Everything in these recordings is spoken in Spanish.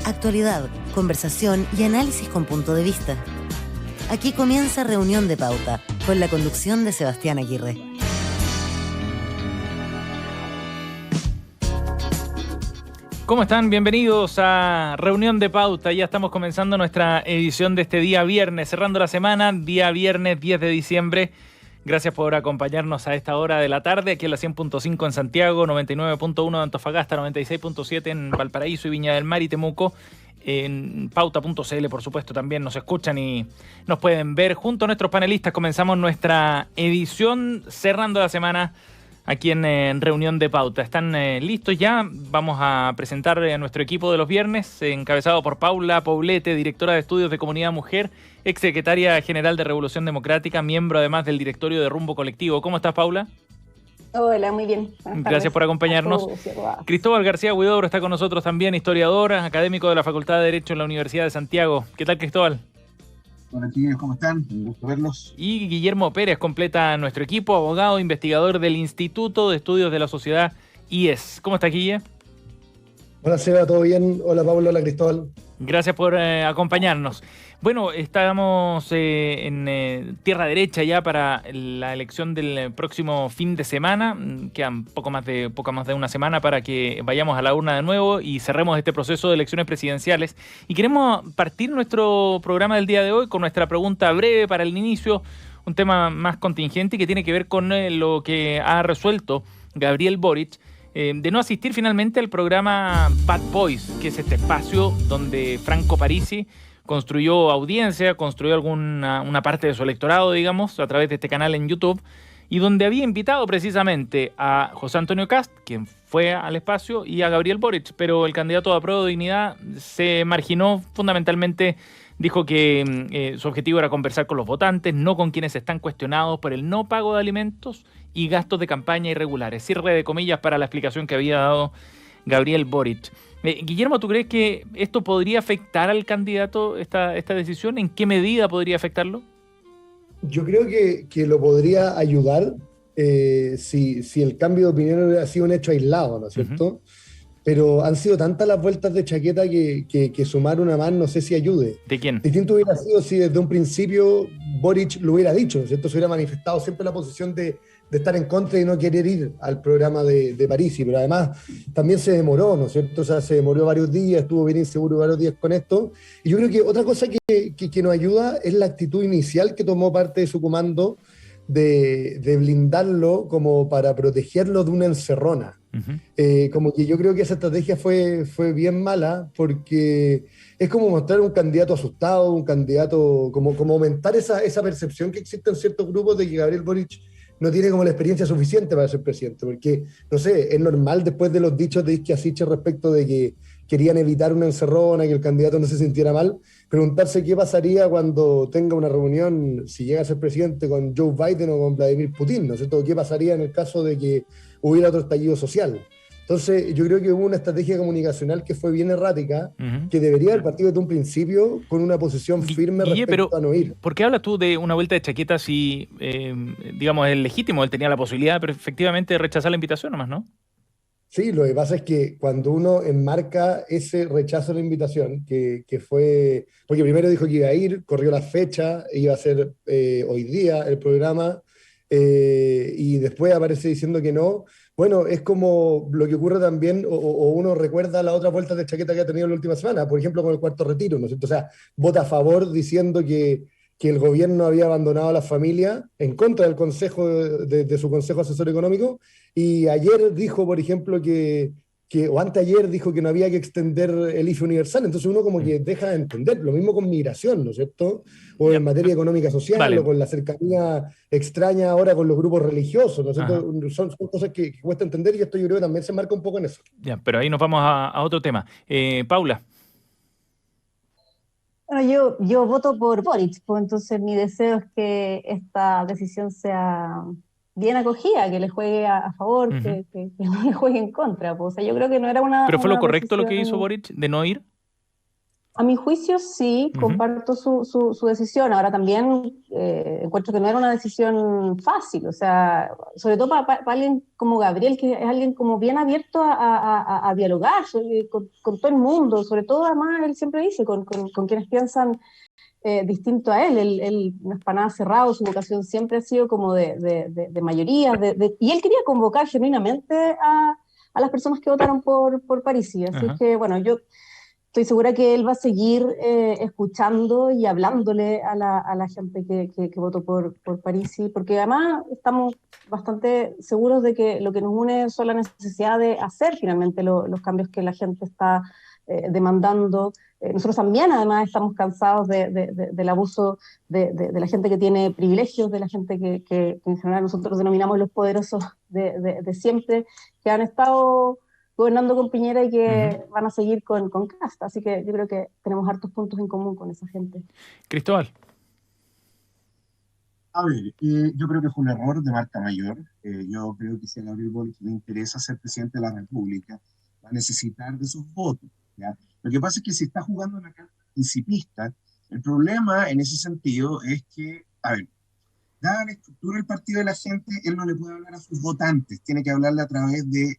Actualidad, conversación y análisis con punto de vista. Aquí comienza Reunión de Pauta, con la conducción de Sebastián Aguirre. ¿Cómo están? Bienvenidos a Reunión de Pauta. Ya estamos comenzando nuestra edición de este día viernes, cerrando la semana, día viernes 10 de diciembre. Gracias por acompañarnos a esta hora de la tarde, aquí en la 100.5 en Santiago, 99.1 de Antofagasta, 96.7 en Valparaíso y Viña del Mar y Temuco. En pauta.cl, por supuesto, también nos escuchan y nos pueden ver. Junto a nuestros panelistas comenzamos nuestra edición cerrando la semana aquí en Reunión de Pauta. ¿Están listos ya? Vamos a presentar a nuestro equipo de los viernes, encabezado por Paula Poblete, directora de Estudios de Comunidad Mujer, exsecretaria general de Revolución Democrática, miembro además del directorio de Rumbo Colectivo. ¿Cómo estás, Paula? Hola, muy bien. Gracias por acompañarnos. Cristóbal García Huidobro está con nosotros también, historiador, académico de la Facultad de Derecho en la Universidad de Santiago. ¿Qué tal, Cristóbal? Hola chiquillos, ¿cómo están? Un gusto verlos. Y Guillermo Pérez completa nuestro equipo, abogado, investigador del Instituto de Estudios de la Sociedad IES. ¿Cómo está, Guille? Hola, Seba, ¿todo bien? Hola, Pablo, hola, Cristóbal. Gracias por acompañarnos. Bueno, estamos en tierra derecha ya para la elección del próximo fin de semana. Quedan poco más de una semana para que vayamos a la urna de nuevo y cerremos este proceso de elecciones presidenciales. Y queremos partir nuestro programa del día de hoy con nuestra pregunta breve para el inicio, un tema más contingente que tiene que ver con lo que ha resuelto Gabriel Boric, de no asistir finalmente al programa Bad Boys, que es este espacio donde Franco Parisi construyó audiencia, construyó una parte de su electorado, digamos, a través de este canal en YouTube, y donde había invitado precisamente a José Antonio Kast, quien fue al espacio, y a Gabriel Boric, pero el candidato de Apruebo Dignidad se marginó fundamentalmente. Dijo que su objetivo era conversar con los votantes, no con quienes están cuestionados por el no pago de alimentos y gastos de campaña irregulares. Cierre de comillas para la explicación que había dado Gabriel Boric. Guillermo, ¿tú crees que esto podría afectar al candidato, esta decisión? ¿En qué medida podría afectarlo? Yo creo que lo podría ayudar si el cambio de opinión hubiera sido un hecho aislado, ¿no es cierto? Uh-huh. Pero han sido tantas las vueltas de chaqueta que sumar una más no sé si ayude. ¿De quién? Distinto hubiera sido si desde un principio Boric lo hubiera dicho, ¿no es cierto? Se hubiera manifestado siempre la posición de estar en contra y no querer ir al programa de Parisi, pero además también se demoró, ¿no es cierto? O sea, se demoró varios días, estuvo bien inseguro varios días con esto. Y yo creo que otra cosa que nos ayuda es la actitud inicial que tomó parte de su comando de blindarlo como para protegerlo de una encerrona. Uh-huh. Como que yo creo que esa estrategia fue bien mala porque es como mostrar un candidato asustado, un candidato, como aumentar esa percepción que existe en ciertos grupos de que Gabriel Boric no tiene como la experiencia suficiente para ser presidente, porque, no sé, es normal después de los dichos de Isquia Siche respecto de que querían evitar una encerrona, que el candidato no se sintiera mal, preguntarse qué pasaría cuando tenga una reunión, si llega a ser presidente, con Joe Biden o con Vladimir Putin, ¿no es cierto? ¿Qué pasaría en el caso de que hubiera otro estallido social? Entonces, yo creo que hubo una estrategia comunicacional que fue bien errática, uh-huh, que debería haber partido desde un principio con una posición firme respecto a no ir. ¿Por qué hablas tú de una vuelta de chaqueta si, digamos, es legítimo? Él tenía la posibilidad, pero efectivamente, de rechazar la invitación nomás, ¿no? Sí, lo que pasa es que cuando uno enmarca ese rechazo a la invitación, que fue, porque primero dijo que iba a ir, corrió la fecha, iba a ser hoy día el programa, y después aparece diciendo que no. Bueno, es como lo que ocurre también, o uno recuerda las otras vueltas de chaqueta que ha tenido en la última semana, por ejemplo con el cuarto retiro, ¿no es cierto? O sea, vota a favor diciendo que el gobierno había abandonado a la familia en contra del consejo de su consejo asesor económico, y ayer dijo, por ejemplo, o anteayer dijo que no había que extender el IFE universal. Entonces uno como que deja de entender, lo mismo con migración, ¿no es cierto? O en materia económica social, vale, o con la cercanía extraña ahora con los grupos religiosos, ¿no es cierto? Son cosas que cuesta entender, y esto yo creo que también se marca un poco en eso. Ya, pero ahí nos vamos a otro tema. Paula. Bueno, yo voto por Boric, pues entonces mi deseo es que esta decisión sea bien acogida, que le juegue a favor, uh-huh, que no le juegue en contra. Pues. O sea, yo creo que no era una... ¿Pero fue una lo correcto posición... lo que hizo Boric, de no ir? A mi juicio sí, comparto su decisión. Ahora también encuentro que no era una decisión fácil, o sea, sobre todo para alguien como Gabriel, que es alguien como bien abierto a dialogar con todo el mundo, sobre todo además él siempre dice, con quienes piensan distinto a él. Él no es para nada cerrado, su vocación siempre ha sido como de mayoría, y él quería convocar genuinamente a las personas que votaron por Parisi. Así que bueno, yo estoy segura que él va a seguir escuchando y hablándole a la gente que votó por Parisi, porque además estamos bastante seguros de que lo que nos une son la necesidad de hacer finalmente los cambios que la gente está demandando. Nosotros también además estamos cansados del abuso de la gente que tiene privilegios, de la gente que en general nosotros denominamos los poderosos de siempre, que han estado gobernando con Piñera y que van a seguir con Kast. Así que yo creo que tenemos hartos puntos en común con esa gente. Cristóbal. A ver, yo creo que fue un error de marca mayor. Yo creo que si a Gabriel Boric le interesa ser presidente de la República, va a necesitar de sus votos, ¿ya? Lo que pasa es que si está jugando una carta principista, el problema en ese sentido es que, a ver, dada la estructura del partido de la gente, él no le puede hablar a sus votantes, tiene que hablarle a través de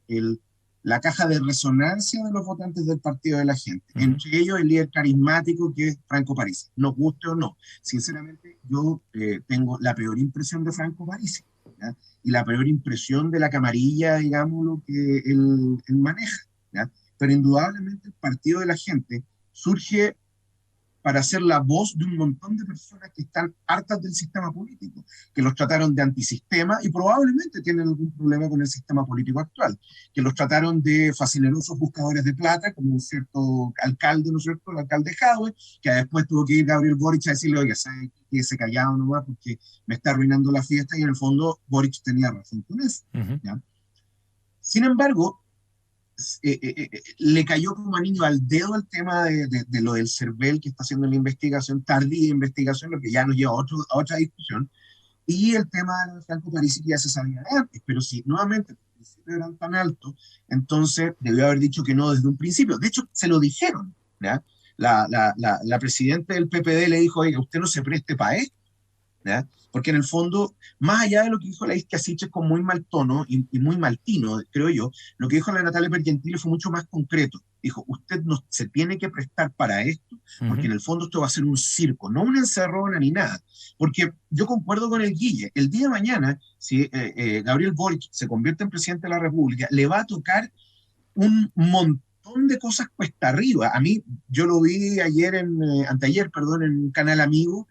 la caja de resonancia de los votantes del partido de la gente. Entre ellos el líder carismático que es Franco Parisi, nos guste o no. Sinceramente, yo tengo la peor impresión de Franco Parisi, ¿ya? Y la peor impresión de la camarilla, digamos, lo que él maneja, ¿ya? Pero indudablemente el partido de la gente surge para ser la voz de un montón de personas que están hartas del sistema político, que los trataron de antisistema y probablemente tienen algún problema con el sistema político actual, que los trataron de fascinerosos buscadores de plata, como un cierto alcalde, ¿no es cierto?, el alcalde Jadwe, que después tuvo que ir Gabriel Boric a decirle, oiga, ¿sabe qué? Quédese callado nomás porque me está arruinando la fiesta, y en el fondo Boric tenía razón con eso, ¿ya? Sin embargo, le cayó como anillo al dedo el tema de lo del CERVEL, que está haciendo la investigación, tardía investigación, lo que ya nos lleva a otra discusión, y el tema de Franco Parisi, que ya se sabía de antes, pero si nuevamente los principios eran tan altos, entonces debió haber dicho que no desde un principio. De hecho, se lo dijeron, ¿ya? La presidenta del PPD le dijo, oiga, usted no se preste para esto, ¿ya? Porque en el fondo, más allá de lo que dijo la Isquia Siches con muy mal tono y muy mal tino, creo yo, lo que dijo la Natalia Pergentili fue mucho más concreto. Dijo, usted no se tiene que prestar para esto, porque en el fondo esto va a ser un circo, no una encerrona ni nada. Porque yo concuerdo con el Guille, el día de mañana, si Gabriel Boric se convierte en presidente de la República, le va a tocar un montón de cosas cuesta arriba. A mí, yo lo vi anteayer, perdón, en un canal amigo,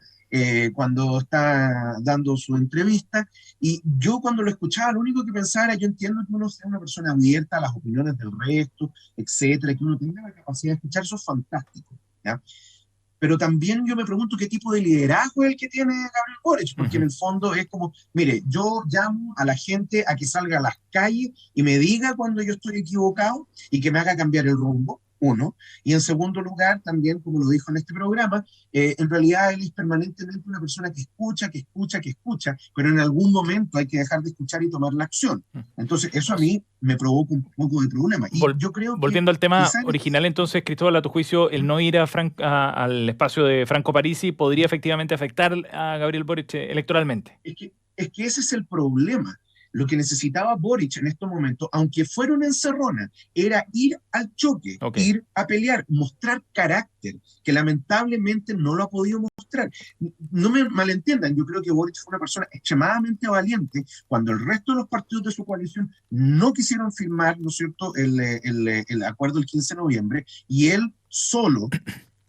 cuando está dando su entrevista, y yo cuando lo escuchaba, lo único que pensaba era, yo entiendo que uno sea una persona abierta a las opiniones del resto, etcétera, que uno tenga la capacidad de escuchar, eso es fantástico, ¿ya? Pero también yo me pregunto qué tipo de liderazgo es el que tiene Gabriel Boric, porque en el fondo es como, mire, yo llamo a la gente a que salga a las calles y me diga cuando yo estoy equivocado y que me haga cambiar el rumbo, uno. Y en segundo lugar, también, como lo dijo en este programa, en realidad él es permanentemente una persona que escucha, pero en algún momento hay que dejar de escuchar y tomar la acción. Entonces, eso a mí me provoca un poco de problema. Y yo creo que, volviendo al tema original, entonces, Cristóbal, a tu juicio, el no ir al espacio de Franco Parisi podría efectivamente afectar a Gabriel Boric electoralmente. Es que ese es el problema. Lo que necesitaba Boric en estos momentos, aunque fuera una encerrona, era ir al choque, ir a pelear, mostrar carácter, que lamentablemente no lo ha podido mostrar. No me malentiendan, yo creo que Boric fue una persona extremadamente valiente cuando el resto de los partidos de su coalición no quisieron firmar, ¿no es cierto?, el acuerdo del 15 de noviembre, y él solo,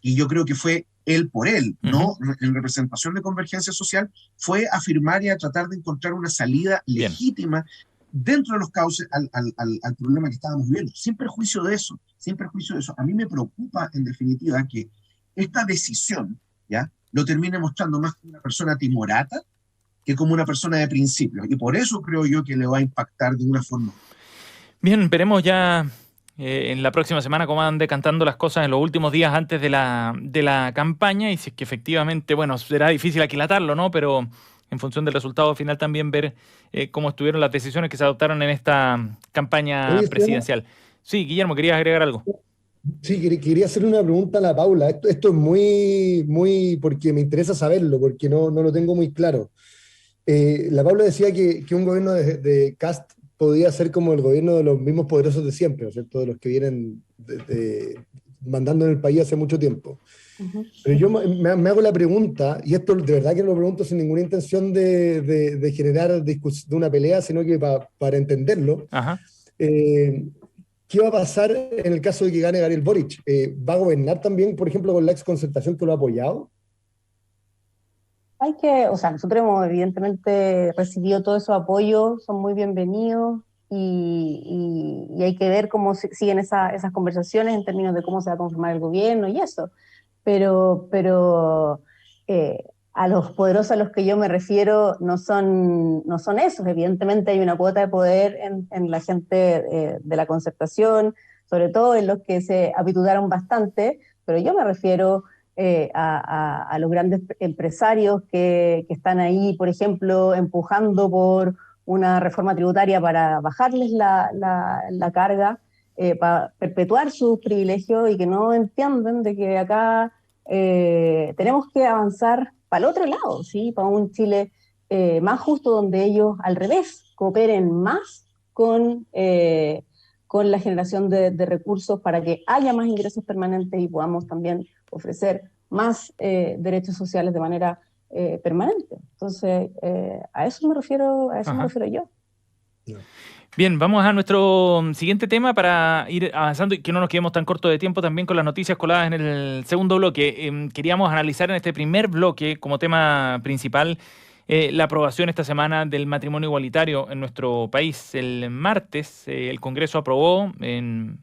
y yo creo que fue él por él, no en representación de Convergencia Social, fue a firmar y a tratar de encontrar una salida legítima dentro de los cauces al problema que estábamos viviendo, sin perjuicio de eso, sin perjuicio de eso. A mí me preocupa, en definitiva, que esta decisión, ¿ya?, lo termine mostrando más como una persona timorata que como una persona de principios, y por eso creo yo que le va a impactar de una forma. Bien, veremos ya en la próxima semana cómo van decantando las cosas en los últimos días antes de la campaña, y si es que efectivamente, bueno, será difícil aquilatarlo, ¿no? Pero en función del resultado final también ver cómo estuvieron las decisiones que se adoptaron en esta campaña presidencial. Sí, Guillermo, ¿querías agregar algo? Sí, quería hacerle una pregunta a la Paula. Esto es muy, porque me interesa saberlo, porque no lo tengo muy claro. La Paula decía que un gobierno de Kast podía ser como el gobierno de los mismos poderosos de siempre, ¿no es cierto? De los que vienen mandando en el país hace mucho tiempo. Ujú. Pero yo me hago la pregunta, y esto de verdad que no lo pregunto sin ninguna intención de generar de una pelea, sino que para entenderlo. Ajá. Eh, ¿Qué va a pasar en el caso de que gane Gabriel Boric? ¿Va a gobernar también, por ejemplo, con la exconcertación que lo ha apoyado? O sea, nosotros hemos evidentemente recibido todo esos apoyos, son muy bienvenidos y hay que ver cómo siguen esas conversaciones en términos de cómo se va a conformar el gobierno y eso. Pero eh, a los poderosos a los que yo me refiero no son esos. Evidentemente hay una cuota de poder en la gente de la concertación, sobre todo en los que se habituaron bastante, pero yo me refiero a los grandes empresarios que están ahí, por ejemplo, empujando por una reforma tributaria para bajarles la carga, para perpetuar sus privilegios y que no entienden de que acá tenemos que avanzar para el otro lado, ¿sí? Para un Chile más justo donde ellos, al revés, cooperen más con la generación de recursos para que haya más ingresos permanentes y podamos también ofrecer más derechos sociales de manera permanente. Entonces, a eso me refiero yo. Bien, vamos a nuestro siguiente tema para ir avanzando y que no nos quedemos tan cortos de tiempo también con las noticias coladas en el segundo bloque. Queríamos analizar en este primer bloque como tema principal la aprobación esta semana del matrimonio igualitario en nuestro país. El martes el Congreso aprobó bien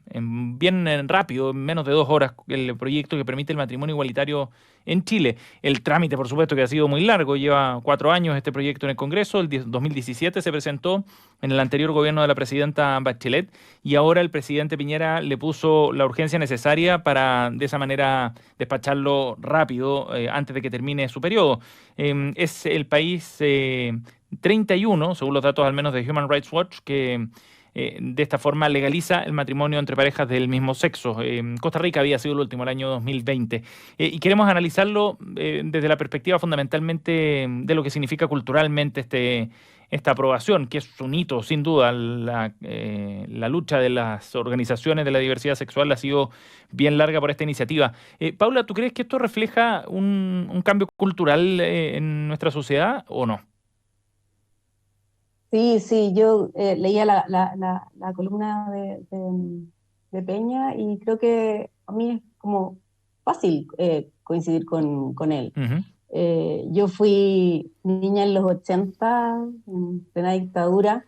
rápido, en menos de 2 horas, el proyecto que permite el matrimonio igualitario en Chile. El trámite, por supuesto, que ha sido muy largo, lleva 4 años este proyecto en el Congreso. El 2017 se presentó en el anterior gobierno de la presidenta Bachelet y ahora el presidente Piñera le puso la urgencia necesaria para de esa manera despacharlo rápido antes de que termine su periodo. Es el país 31, según los datos al menos de Human Rights Watch, que de esta forma legaliza el matrimonio entre parejas del mismo sexo. Costa Rica había sido el último, el año 2020. Y queremos analizarlo desde la perspectiva fundamentalmente de lo que significa culturalmente esta aprobación, que es un hito, sin duda. La lucha de las organizaciones de la diversidad sexual ha sido bien larga por esta iniciativa. Paula, ¿tú crees que esto refleja un cambio cultural en nuestra sociedad o no? Sí, yo leía la columna de Peña y creo que a mí es como fácil coincidir con él. Uh-huh. Yo fui niña en los 80, en plena dictadura,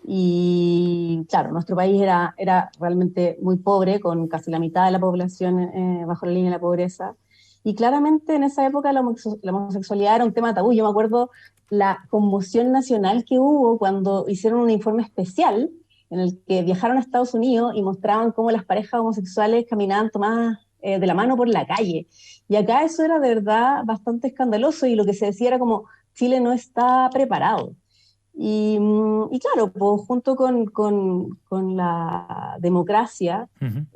y claro, nuestro país era realmente muy pobre, con casi la mitad de la población bajo la línea de la pobreza. Y claramente en esa época la homosexualidad era un tema tabú. Yo me acuerdo la conmoción nacional que hubo cuando hicieron un informe especial en el que viajaron a Estados Unidos y mostraban cómo las parejas homosexuales caminaban tomadas de la mano por la calle. Y acá eso era de verdad bastante escandaloso y lo que se decía era como Chile no está preparado. Y claro, pues, junto con la democracia, Uh-huh.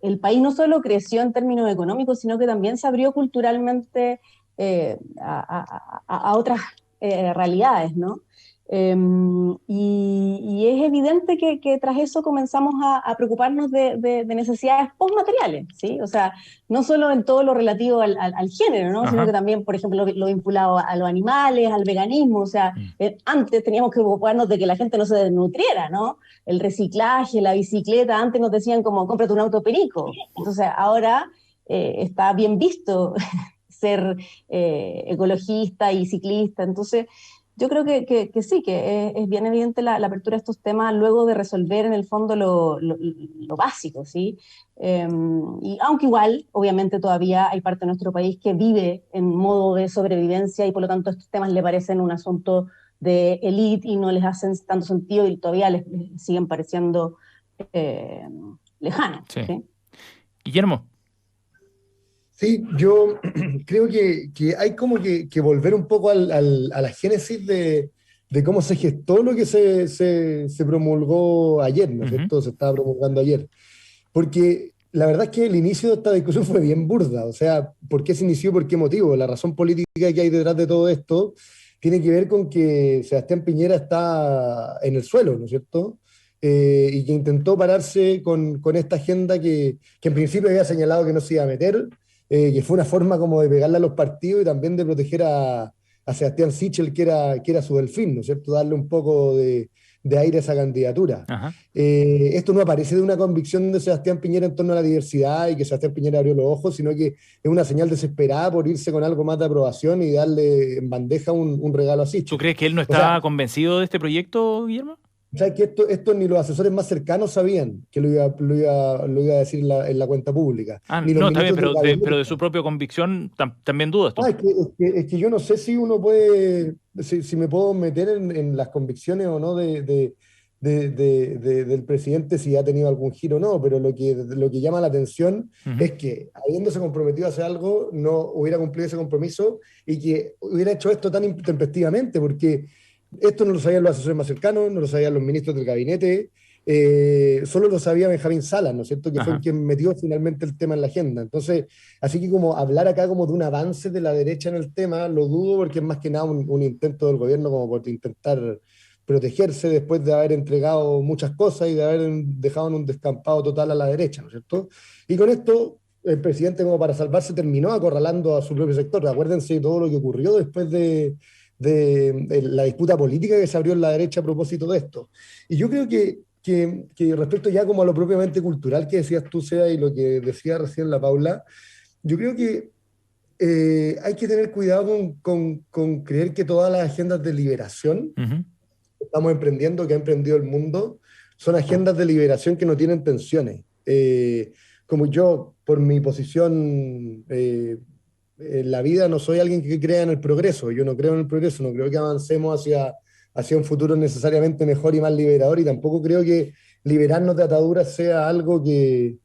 el país no solo creció en términos económicos, sino que también se abrió culturalmente a otras realidades, ¿no? Y es evidente que tras eso comenzamos a preocuparnos de necesidades postmateriales, ¿sí? O sea, no solo en todo lo relativo al género, ¿no? Sino que también, por ejemplo, lo vinculado a los animales, al veganismo. O sea, antes teníamos que preocuparnos de que la gente no se desnutriera, ¿no? El reciclaje, la bicicleta, antes nos decían como, cómprate un auto perico. Entonces, ahora está bien visto ser ecologista y ciclista. Entonces, yo creo que sí, que es bien evidente la apertura de estos temas luego de resolver en el fondo lo básico, ¿sí? Y aunque igual, obviamente todavía hay parte de nuestro país que vive en modo de sobrevivencia y por lo tanto estos temas le parecen un asunto de élite y no les hacen tanto sentido y todavía les siguen pareciendo lejanos. Sí. ¿Sí? Guillermo. Sí, yo creo que hay como que volver un poco a la génesis de cómo se gestó lo que se promulgó ayer, ¿no es cierto? Se estaba promulgando ayer. Porque la verdad es que el inicio de esta discusión fue bien burda. O sea, ¿por qué se inició? ¿Por qué motivo? La razón política que hay detrás de todo esto tiene que ver con que Sebastián Piñera está en el suelo, ¿no es cierto? Y que intentó pararse con esta agenda que en principio había señalado que no se iba a meter, que fue una forma como de pegarle a los partidos y también de proteger a Sebastián Sichel, que era su delfín, ¿no es cierto? Darle un poco de aire a esa candidatura. Ajá. Esto no aparece de una convicción de Sebastián Piñera en torno a la diversidad y que Sebastián Piñera abrió los ojos, sino que es una señal desesperada por irse con algo más de aprobación y darle en bandeja un regalo así. ¿Tú crees que él no O está sea, convencido de este proyecto, Guillermo? ¿sabes que esto ni los asesores más cercanos sabían que lo iba a decir en la cuenta pública? Ah, Ni los no, está bien, ministros del pero de gabinete. su propia convicción también dudo esto. Es que yo no sé si uno puede, si me puedo meter en las convicciones o no del presidente, si ha tenido algún giro o no, pero lo que llama la atención Ujú. es que, habiéndose comprometido a hacer algo, no hubiera cumplido ese compromiso y que hubiera hecho esto tan intempestivamente, porque esto no lo sabían los asesores más cercanos, no lo sabían los ministros del gabinete, solo lo sabía Benjamín Salas, ¿no es cierto?, que fue Ajá. quien metió finalmente el tema en la agenda. Entonces, así que como hablar acá como de un avance de la derecha en el tema, lo dudo porque es más que nada un intento del gobierno como por intentar protegerse después de haber entregado muchas cosas y de haber dejado en un descampado total a la derecha, ¿no es cierto? Y con esto, el presidente, como para salvarse, terminó acorralando a su propio sector. Acuérdense de todo lo que ocurrió después de la disputa política que se abrió en la derecha a propósito de esto. Y yo creo que respecto ya como a lo propiamente cultural que decías tú, Sea, y lo que decía recién la Paula, yo creo que hay que tener cuidado con creer que todas las agendas de liberación Ujú. que estamos emprendiendo, que ha emprendido el mundo, son agendas de liberación que no tienen tensiones. Como yo, por mi posición en la vida, no soy alguien que crea en el progreso. Yo no creo en el progreso, no creo que avancemos hacia un futuro necesariamente mejor y más liberador, y tampoco creo que liberarnos de ataduras sea algo que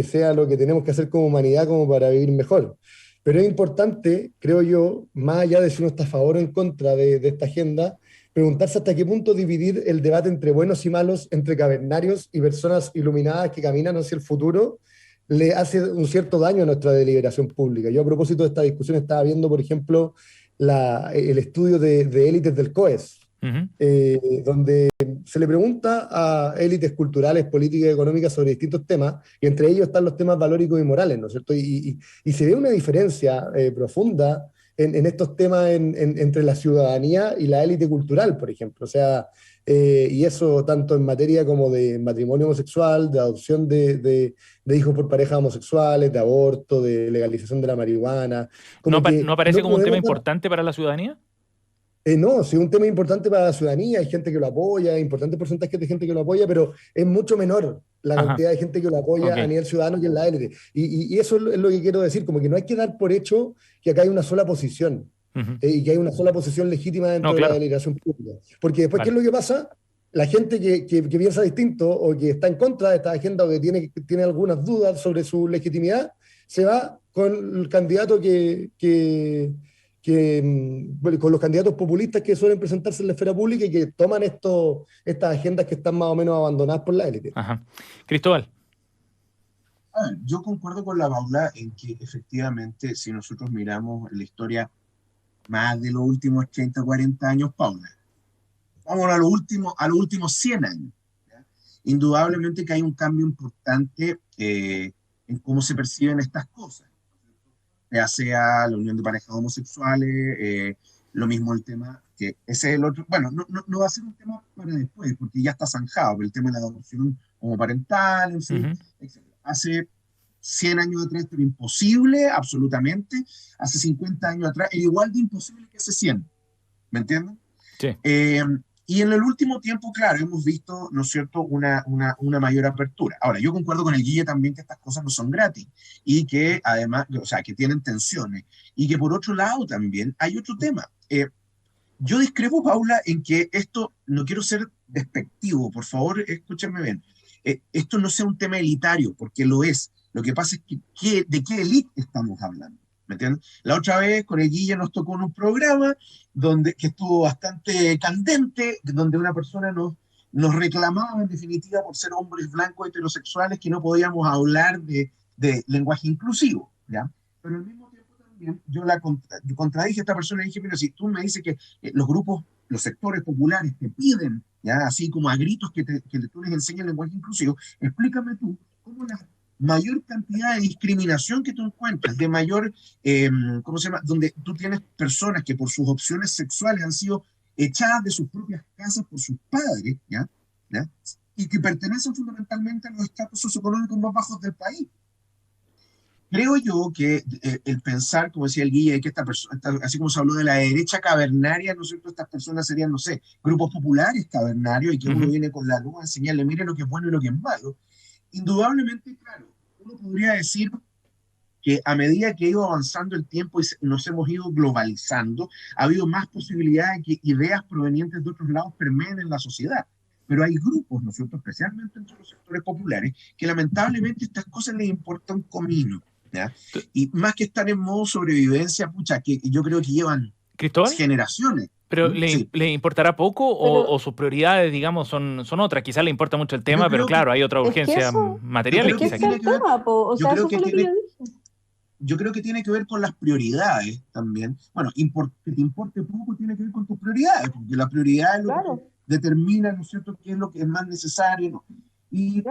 sea lo que tenemos que hacer como humanidad como para vivir mejor. Pero es importante, creo yo, más allá de si uno está a favor o en contra de esta agenda, preguntarse hasta qué punto dividir el debate entre buenos y malos, entre cavernarios y personas iluminadas que caminan hacia el futuro, le hace un cierto daño a nuestra deliberación pública. Yo, a propósito de esta discusión, estaba viendo, por ejemplo, el estudio de élites del COES, Ujú. donde se le pregunta a élites culturales, políticas y económicas sobre distintos temas, y entre ellos están los temas valóricos y morales, ¿no es cierto? Y se ve una diferencia profunda en estos temas entre la ciudadanía y la élite cultural, por ejemplo. O sea, y eso tanto en materia como de matrimonio homosexual, de adopción de hijos por parejas homosexuales, de aborto, de legalización de la marihuana, ¿No, como no que aparece no como un tema podemos dar. importante para la ciudadanía? No, sí, es un tema importante para la ciudadanía, hay gente que lo apoya, hay importantes porcentajes de gente que lo apoya, pero es mucho menor la Ajá, cantidad de gente que lo ok. apoya a nivel ciudadano que en la élite. Y eso es lo que quiero decir, como que no hay que dar por hecho que acá hay una sola posición, Ujú. y que hay una sola posición legítima No, dentro de la claro, deliberación pública. Porque después, ¿qué es vale. lo que pasa? La gente que piensa distinto o que está en contra de esta agenda o que tiene algunas dudas sobre su legitimidad, se va con el candidato bueno, con los candidatos populistas que suelen presentarse en la esfera pública y que toman estas agendas que están más o menos abandonadas por la élite. Ajá. Cristóbal. A ver, yo concuerdo con la Paula en que efectivamente, si nosotros miramos la historia más de los últimos 30, 40 años, Paula, vamos a los últimos 100 años, ¿ya? Indudablemente que hay un cambio importante en cómo se perciben estas cosas, ya sea la unión de parejas homosexuales, lo mismo el tema, que ese es el otro, bueno, no va a ser un tema para después, porque ya está zanjado, pero el tema de la adopción homoparental, en fin, Ujú. etc. Hace 100 años atrás esto era imposible, absolutamente. Hace 50 años atrás era igual de imposible que hace 100. ¿Me entienden? Sí. Eh, y en el último tiempo, claro, hemos visto, ¿no es cierto?, una mayor apertura. Ahora, yo concuerdo con el Guille también que estas cosas no son gratis y que además, o sea, que tienen tensiones. Y que por otro lado también hay otro tema. Yo discrepo, Paula, en que esto, no quiero ser despectivo, por favor, escúchenme bien. Esto no sea un tema elitario, porque lo es. Lo que pasa es que ¿de qué élite estamos hablando? ¿Me entiendes? La otra vez con el Guille nos tocó en un programa que estuvo bastante candente, donde una persona nos reclamaba en definitiva por ser hombres blancos heterosexuales que no podíamos hablar de lenguaje inclusivo, ¿ya? Pero al mismo tiempo también yo contradije a esta persona y dije, pero si tú me dices que los grupos, los sectores populares te piden, ¿ya? Así como a gritos que tú les enseñes el lenguaje inclusivo, explícame tú cómo la mayor cantidad de discriminación que tú encuentras, de mayor, ¿cómo se llama? Donde tú tienes personas que por sus opciones sexuales han sido echadas de sus propias casas por sus padres, ¿ya? ¿Ya? Y que pertenecen fundamentalmente a los estatus socioeconómicos más bajos del país. Creo yo que el pensar, como decía el Guille, que esta persona, así como se habló de la derecha cavernaria, ¿no es cierto? Estas personas serían, no sé, grupos populares cavernarios y que uno viene con la luz a enseñarle, mire lo que es bueno y lo que es malo. Indudablemente, claro, uno podría decir que a medida que ha ido avanzando el tiempo y nos hemos ido globalizando, ha habido más posibilidades de que ideas provenientes de otros lados permeen en la sociedad. Pero hay grupos, ¿no es cierto?, especialmente entre los sectores populares, que lamentablemente estas cosas les importan un comino, ¿ya? Y más que estar en modo sobrevivencia, pucha, que yo creo que llevan ¿Cristóbal? Generaciones. ¿Pero Sí. le importará poco o sus prioridades, digamos, son otras? Quizás le importa mucho el tema, pero claro, hay otras urgencias materiales. Es que ese es el tema, o sea, eso fue lo que yo dije. Yo creo que tiene que ver con las prioridades también. Bueno, que te importe poco tiene que ver con tus prioridades, porque la prioridad es lo que determina, ¿no es cierto?, qué es lo que es más necesario, ¿no? Y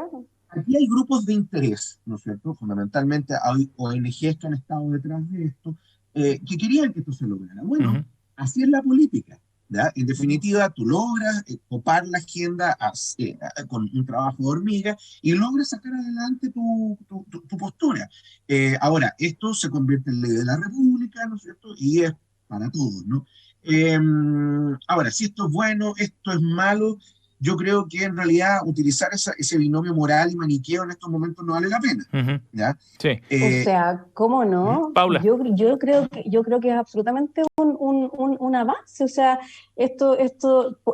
aquí hay grupos de interés, ¿no es cierto? Fundamentalmente hay ONGs que han estado detrás de esto, que querían que esto se lograra. Bueno, así es la política, ¿ya? En definitiva, tú logras copar la agenda con un trabajo de hormiga y logras sacar adelante tu postura. Ahora, esto se convierte en ley de la República, ¿no es cierto? Y es para todos, ¿no? Ahora, si esto es bueno, esto es malo, yo creo que en realidad utilizar ese binomio moral y maniqueo en estos momentos no vale la pena, ¿ya? Sí. O sea, ¿cómo no? Paula. Yo creo que es absolutamente un avance. O sea, esto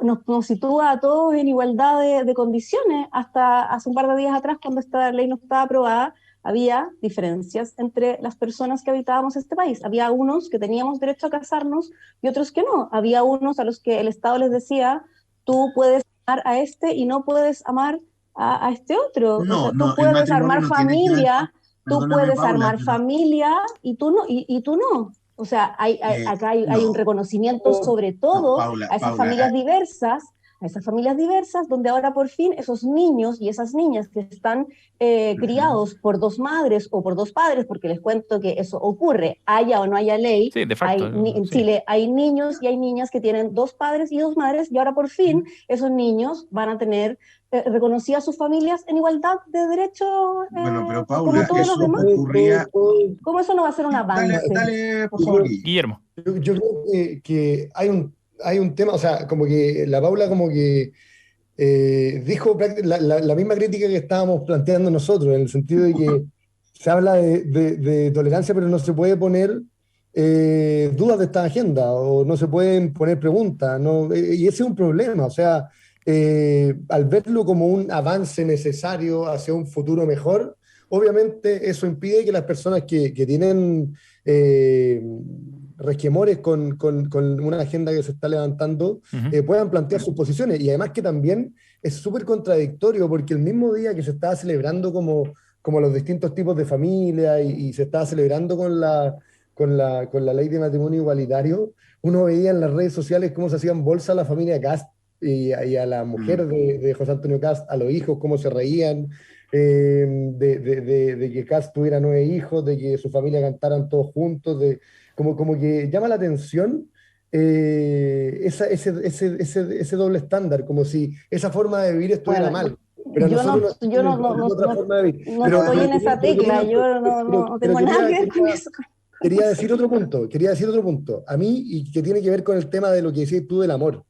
nos sitúa a todos en igualdad de condiciones. Hasta hace un par de días atrás, cuando esta ley no estaba aprobada, había diferencias entre las personas que habitábamos este país. Había unos que teníamos derecho a casarnos y otros que no. Había unos a los que el Estado les decía, tú puedes amar a este y no puedes amar a este otro. No, o sea, tú puedes armar familia, familia y tú no, y tú no. O sea, acá hay un reconocimiento sobre todo a esas familias diversas, donde ahora por fin esos niños y esas niñas que están criados por dos madres o por dos padres, porque les cuento que eso ocurre, haya o no haya ley, sí, de facto, en Chile hay niños y hay niñas que tienen dos padres y dos madres, y ahora por fin esos niños van a tener reconocidas sus familias en igualdad de derechos, bueno, pero Paula, como todos los demás. ¿Cómo eso no va a ser un avance? Dale, por favor, Guillermo. Yo creo que hay un tema, o sea, como que la Paula como que dijo la misma crítica que estábamos planteando nosotros, en el sentido de que se habla de tolerancia, pero no se puede poner dudas de esta agenda, o no se pueden poner preguntas, ¿no? Y ese es un problema, o sea, al verlo como un avance necesario hacia un futuro mejor, obviamente eso impide que las personas que tienen resquemores con una agenda que se está levantando, puedan plantear sus posiciones. Y además que también es súper contradictorio, porque el mismo día que se estaba celebrando como los distintos tipos de familia y se estaba celebrando con la ley de matrimonio igualitario, uno veía en las redes sociales cómo se hacían bolsa a la familia Kast y a la mujer de José Antonio Kast, a los hijos, cómo se reían, de que Kast tuviera 9 hijos, de que su familia cantaran todos juntos, como que llama la atención ese doble estándar, como si esa forma de vivir estuviera mal. Pero yo no estoy en esa tecla, yo no tengo nada que ver con eso. Quería decir otro punto, a mí, y que tiene que ver con el tema de lo que decías tú del amor.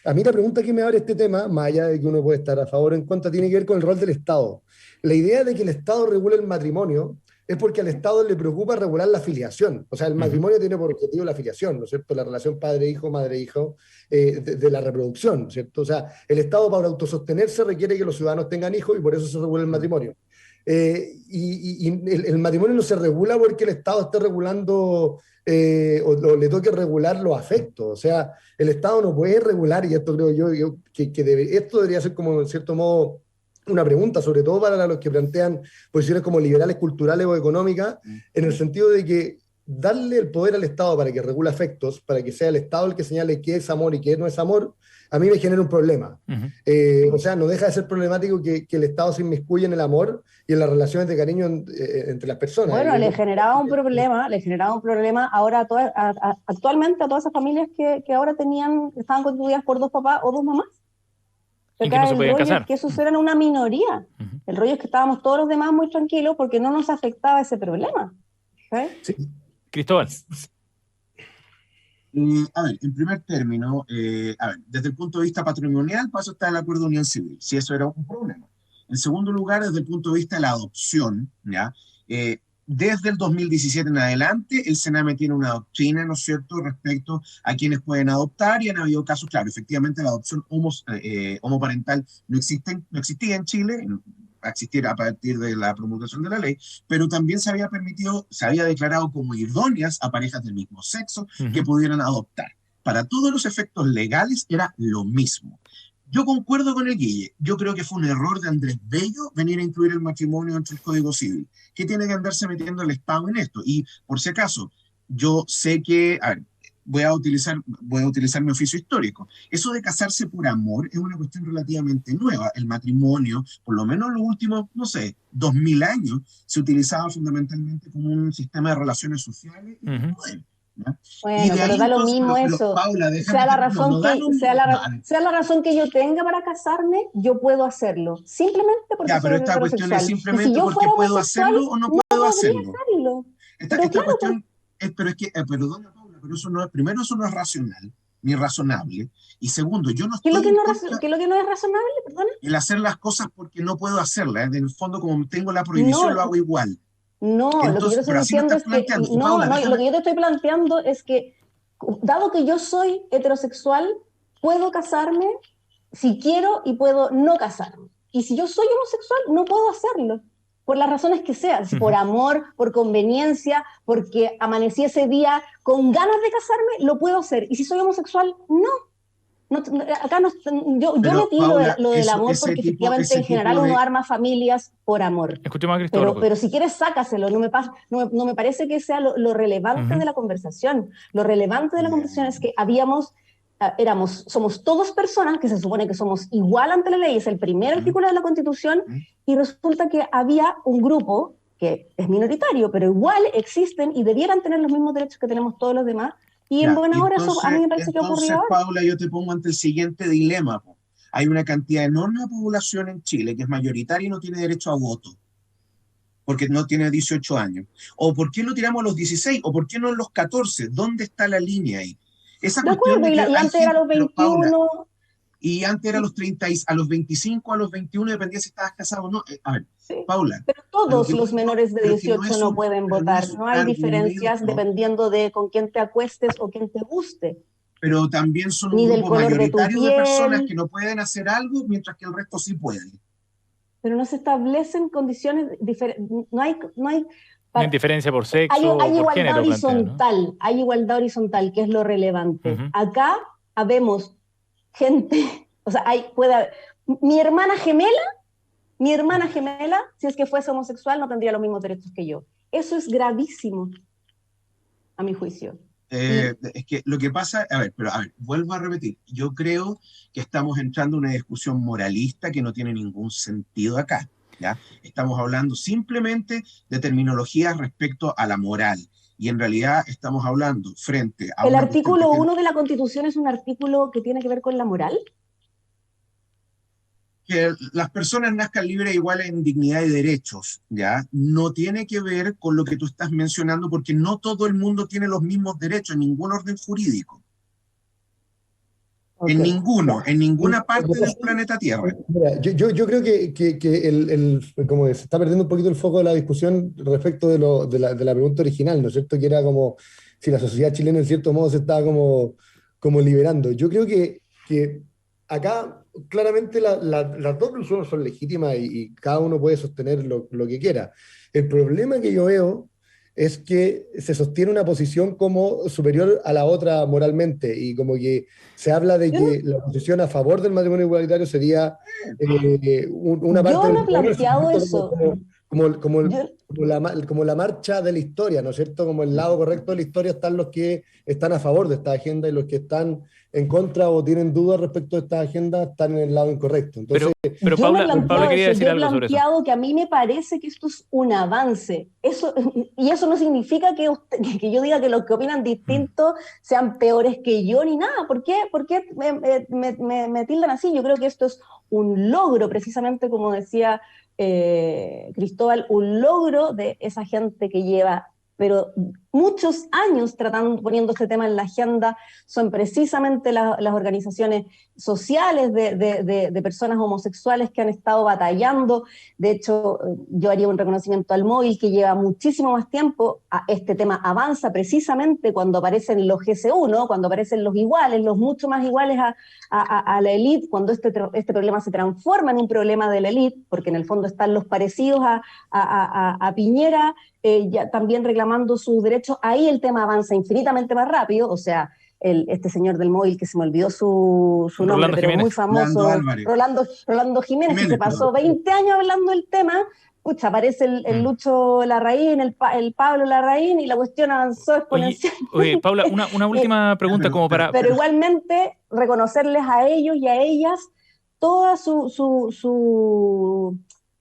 A mí la pregunta que me abre este tema, más allá de que uno puede estar a favor o en contra, tiene que ver con el rol del Estado. La idea de que el Estado regule el matrimonio es porque al Estado le preocupa regular la filiación. O sea, el matrimonio tiene por objetivo la filiación, ¿no es cierto? La relación padre-hijo, madre-hijo, de la reproducción, ¿no es cierto? O sea, el Estado para autosostenerse requiere que los ciudadanos tengan hijos y por eso se regula el matrimonio. el matrimonio no se regula porque el Estado esté regulando o le toque regular los afectos. O sea, el Estado no puede regular, y esto creo yo que esto debería ser como, en cierto modo, una pregunta, sobre todo para los que plantean posiciones como liberales, culturales o económicas, en el sentido de que darle el poder al Estado para que regule afectos, para que sea el Estado el que señale qué es amor y qué no es amor, a mí me genera un problema. O sea, no deja de ser problemático que el Estado se inmiscuya en el amor y en las relaciones de cariño entre las personas. Bueno, le generaba un problema ahora actualmente a todas esas familias que ahora estaban constituidas por dos papás o dos mamás. Y que no se podían casar. Es que esos eran una minoría. El rollo es que estábamos todos los demás muy tranquilos porque no nos afectaba ese problema. Sí. Cristóbal. A ver, en primer término, desde el punto de vista patrimonial, para eso está el acuerdo de unión civil, si eso era un problema. En segundo lugar, desde el punto de vista de la adopción, ¿ya? Desde el 2017 en adelante, el Sename tiene una doctrina, ¿no es cierto?, respecto a quienes pueden adoptar, y han habido casos, claro, efectivamente la adopción homoparental no existía en Chile, va a existir a partir de la promulgación de la ley, pero también se había declarado como idóneas a parejas del mismo sexo que pudieran adoptar. Para todos los efectos legales era lo mismo. Yo concuerdo con el Guille. Yo creo que fue un error de Andrés Bello venir a incluir el matrimonio dentro del Código Civil. ¿Qué tiene que andarse metiendo el Estado en esto? Y, por si acaso, yo sé que... voy a utilizar mi oficio histórico. Eso de casarse por amor es una cuestión relativamente nueva. El matrimonio, por lo menos en los últimos, no sé, 2000 años, se utilizaba fundamentalmente como un sistema de relaciones sociales y de poder, ¿no? Bueno, pero da lo mismo eso. Paula, sea la razón que yo tenga para casarme, yo puedo hacerlo. Simplemente porque pero soy esta cuestión es simplemente si porque puedo hacerlo o no puedo hacerlo. Esta cuestión, pero doña Paula, pero eso no es, primero, eso no es racional ni razonable, y segundo, yo no estoy... ¿Qué es lo que no es razonable, perdón? El hacer las cosas porque no puedo hacerlas, en el fondo, como tengo la prohibición, lo hago igual. No, entonces, lo que yo te estoy diciendo es que lo que yo te estoy planteando es que, dado que yo soy heterosexual, puedo casarme si quiero y puedo no casarme. Y si yo soy homosexual, no puedo hacerlo. Por las razones que sean, por amor, por conveniencia, porque amanecí ese día con ganas de casarme, lo puedo hacer. Y si soy homosexual, no. Acá yo metí lo del amor porque efectivamente en general uno arma familias por amor. Escuchemos a Cristóbal. Pero si quieres, sácaselo. No me parece que sea lo relevante de la conversación. Lo relevante de la conversación es que somos todos personas, que se supone que somos igual ante la ley, es el primer artículo de la Constitución, y resulta que había un grupo que es minoritario, pero igual existen y debieran tener los mismos derechos que tenemos todos los demás, y en buena hora eso a mí me parece que ocurrió ahora. Paula, yo te pongo ante el siguiente dilema. Hay una cantidad enorme de población en Chile que es mayoritaria y no tiene derecho a voto, porque no tiene 18 años. ¿O por qué no tiramos a los 16? ¿O por qué no a los 14? ¿Dónde está la línea ahí? Esa de acuerdo, y antes era los 21. Paula, y antes era a los 30, a los 25, a los 21, dependía si estabas casado o no. A ver, sí, Paula. Pero todos los menores de 18 no pueden votar. No hay diferencias dependiendo de con quién te acuestes o quién te guste. Pero también son un grupo mayoritario de personas que no pueden hacer algo, mientras que el resto sí pueden. Pero no se establecen condiciones diferentes. No hay diferencia por sexo, hay por igualdad género, horizontal, ¿no? Hay igualdad horizontal, que es lo relevante. Acá habemos gente, o sea, puede haber, mi hermana gemela, si es que fuese homosexual, no tendría los mismos derechos que yo. Eso es gravísimo, a mi juicio. Es que lo que pasa, vuelvo a repetir, yo creo que estamos entrando en una discusión moralista que no tiene ningún sentido acá. ¿Ya? Estamos hablando simplemente de terminología respecto a la moral, y en realidad estamos hablando frente a... ¿El artículo 1 de la Constitución es un artículo que tiene que ver con la moral? Que las personas nazcan libres e iguales en dignidad y derechos, ¿ya? No tiene que ver con lo que tú estás mencionando, porque no todo el mundo tiene los mismos derechos en ningún orden jurídico. Okay. En ninguna parte del planeta Tierra. Mira, yo creo que como se está perdiendo un poquito el foco de la discusión respecto de la pregunta original, ¿no es cierto? Que era como si la sociedad chilena en cierto modo se estaba como liberando. Yo creo que acá claramente las dos versiones son legítimas y cada uno puede sostener lo que quiera. El problema que yo veo es que se sostiene una posición como superior a la otra moralmente, y como que se habla de que la posición a favor del matrimonio igualitario sería una parte Yo no del he planteado eso. como la marcha de la historia, ¿no es cierto? Como el lado correcto de la historia están los que están a favor de esta agenda y los que están en contra o tienen dudas respecto a esta agenda están en el lado incorrecto. Entonces, pero Paula quería decir algo sobre eso. Yo he planteado que a mí me parece que esto es un avance. Y eso no significa que yo diga que los que opinan distinto sean peores que yo ni nada. ¿Por qué me tildan así? Yo creo que esto es un logro, precisamente como decía Cristóbal, un logro de esa gente que lleva muchos años poniendo este tema en la agenda. Son precisamente las organizaciones sociales de personas homosexuales que han estado batallando. De hecho, yo haría un reconocimiento al móvil, que lleva muchísimo más tiempo. Este tema avanza precisamente cuando aparecen los GC1, cuando aparecen los iguales, los mucho más iguales a la élite, cuando este problema se transforma en un problema de la élite, porque en el fondo están los parecidos a Piñera, ya también reclamando sus derechos. Ahí el tema avanza infinitamente más rápido. O sea, este señor del móvil, que se me olvidó su nombre, Rolando pero Jiménez. muy famoso, Rolando Jiménez, que se pasó 20 años hablando del tema. Pucha, aparece el Lucho Larraín, el Pablo Larraín, y la cuestión avanzó exponencialmente. Oye, Paula, una última pregunta como para... Pero igualmente reconocerles a ellos y a ellas toda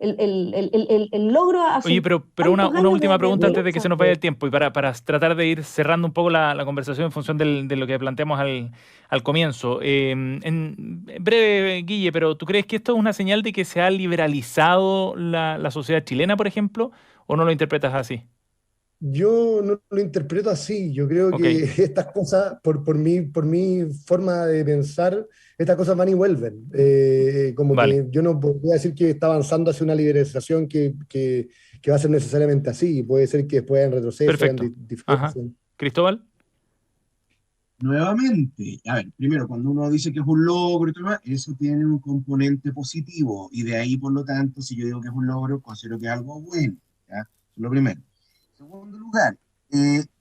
el logro. Oye, pero una última pregunta antes de que se nos vaya el tiempo, y para tratar de ir cerrando un poco la conversación en función de lo que planteamos al comienzo. En breve, Guille, pero ¿tú crees que esto es una señal de que se ha liberalizado la sociedad chilena, por ejemplo, o no lo interpretas así? Yo no lo interpreto así. Yo creo que estas cosas, por mi forma de pensar, estas cosas van y vuelven. Que yo no podría decir que está avanzando hacia una liberalización que va a ser necesariamente así. Puede ser que después en retroceso. Perfecto. ¿Cristóbal? Nuevamente, a ver, primero, cuando uno dice que es un logro y todo demás, eso tiene un componente positivo, y de ahí, por lo tanto, si yo digo que es un logro, considero que es algo bueno, ¿ya? Eso es lo primero. En segundo lugar,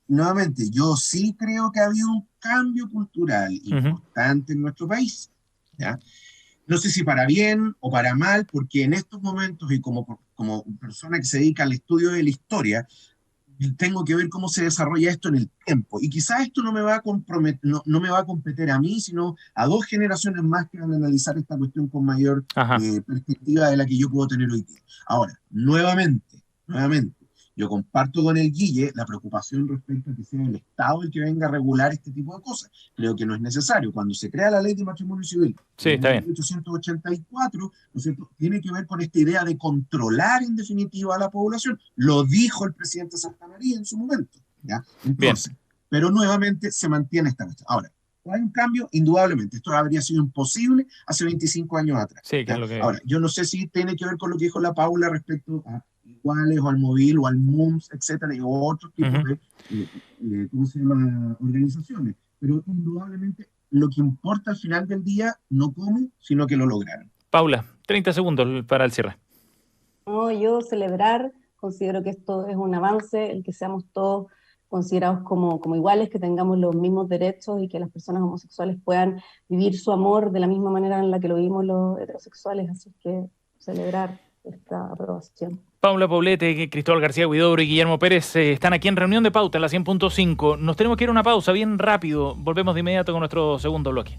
nuevamente, yo sí creo que ha habido un cambio cultural importante en nuestro país, ¿ya? No sé si para bien o para mal, porque en estos momentos, y como persona que se dedica al estudio de la historia, tengo que ver cómo se desarrolla esto en el tiempo. Y quizás esto no me va a no me va a competir a mí, sino a dos generaciones más que van a analizar esta cuestión con mayor perspectiva de la que yo puedo tener hoy día. Ahora, nuevamente, yo comparto con el Guille la preocupación respecto a que sea el Estado el que venga a regular este tipo de cosas. Creo que no es necesario. Cuando se crea la ley de matrimonio civil, en 1884, ¿no es cierto?, tiene que ver con esta idea de controlar en definitiva a la población. Lo dijo el presidente Santa María en su momento, ¿ya? Entonces, pero nuevamente se mantiene esta cuestión. Ahora, ¿hay un cambio? Indudablemente. Esto habría sido imposible hace 25 años atrás. Sí, que es lo que... Ahora, yo no sé si tiene que ver con lo que dijo la Paula respecto a iguales o al móvil o al MUMS, etcétera, y otros tipos de ¿cómo se llama?, organizaciones. Pero indudablemente lo que importa al final del día no cómo, sino que lo lograron. Paula, 30 segundos para el cierre. No, yo considero que esto es un avance, el que seamos todos considerados como iguales, que tengamos los mismos derechos y que las personas homosexuales puedan vivir su amor de la misma manera en la que lo vivimos los heterosexuales. Así que celebrar esta aprobación. Paula Poblete, Cristóbal García Huidobro y Guillermo Pérez están aquí en Reunión de Pauta en la 100.5. Nos tenemos que ir a una pausa bien rápido. Volvemos de inmediato con nuestro segundo bloque.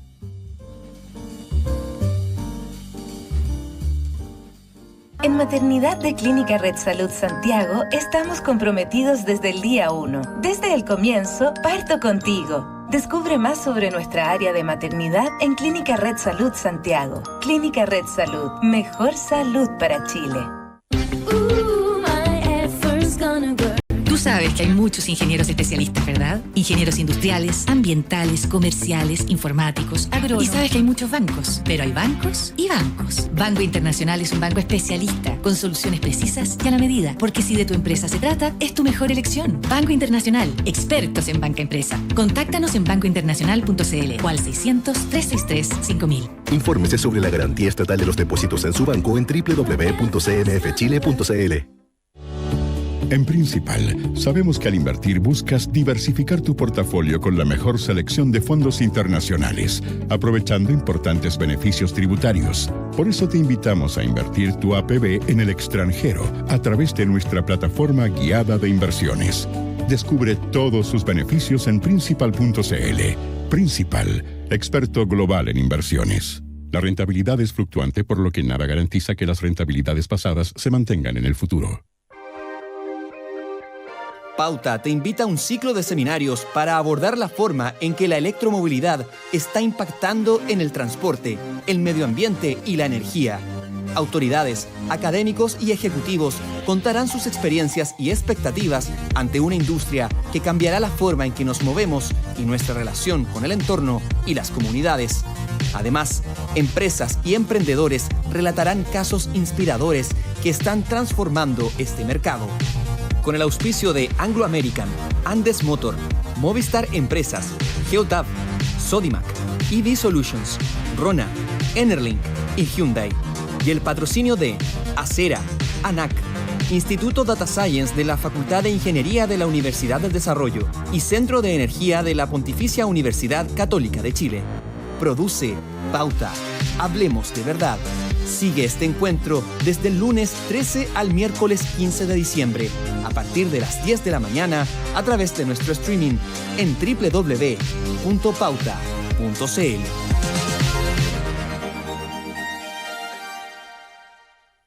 En Maternidad de Clínica Red Salud Santiago estamos comprometidos desde el día 1. Desde el comienzo, parto contigo. Descubre más sobre nuestra área de maternidad en Clínica Red Salud Santiago. Clínica Red Salud, mejor salud para Chile. sabes que hay muchos ingenieros especialistas, ¿verdad? Ingenieros industriales, ambientales, comerciales, informáticos, agrónomos. Y sabes que hay muchos bancos, pero hay bancos y bancos. Banco Internacional es un banco especialista, con soluciones precisas y a la medida, porque si de tu empresa se trata, es tu mejor elección. Banco Internacional, expertos en banca empresa. Contáctanos en bancointernacional.cl o al 600-363-5000. Infórmese sobre la garantía estatal de los depósitos en su banco en www.cmfchile.cl. En Principal, sabemos que al invertir buscas diversificar tu portafolio con la mejor selección de fondos internacionales, aprovechando importantes beneficios tributarios. Por eso te invitamos a invertir tu APB en el extranjero a través de nuestra plataforma guiada de inversiones. Descubre todos sus beneficios en Principal.cl. Principal, experto global en inversiones. La rentabilidad es fluctuante, por lo que nada garantiza que las rentabilidades pasadas se mantengan en el futuro. Pauta te invita a un ciclo de seminarios para abordar la forma en que la electromovilidad está impactando en el transporte, el medio ambiente y la energía. Autoridades, académicos y ejecutivos contarán sus experiencias y expectativas ante una industria que cambiará la forma en que nos movemos y nuestra relación con el entorno y las comunidades. Además, empresas y emprendedores relatarán casos inspiradores que están transformando este mercado. Con el auspicio de Anglo American, Andes Motor, Movistar Empresas, Geotab, Sodimac, EV Solutions, Rona, Enerlink y Hyundai. Y el patrocinio de Acera, ANAC, Instituto Data Science de la Facultad de Ingeniería de la Universidad del Desarrollo y Centro de Energía de la Pontificia Universidad Católica de Chile. Produce Pauta. Hablemos de verdad. Sigue este encuentro desde el lunes 13 al miércoles 15 de diciembre, a partir de las 10 de la mañana, a través de nuestro streaming en www.pauta.cl.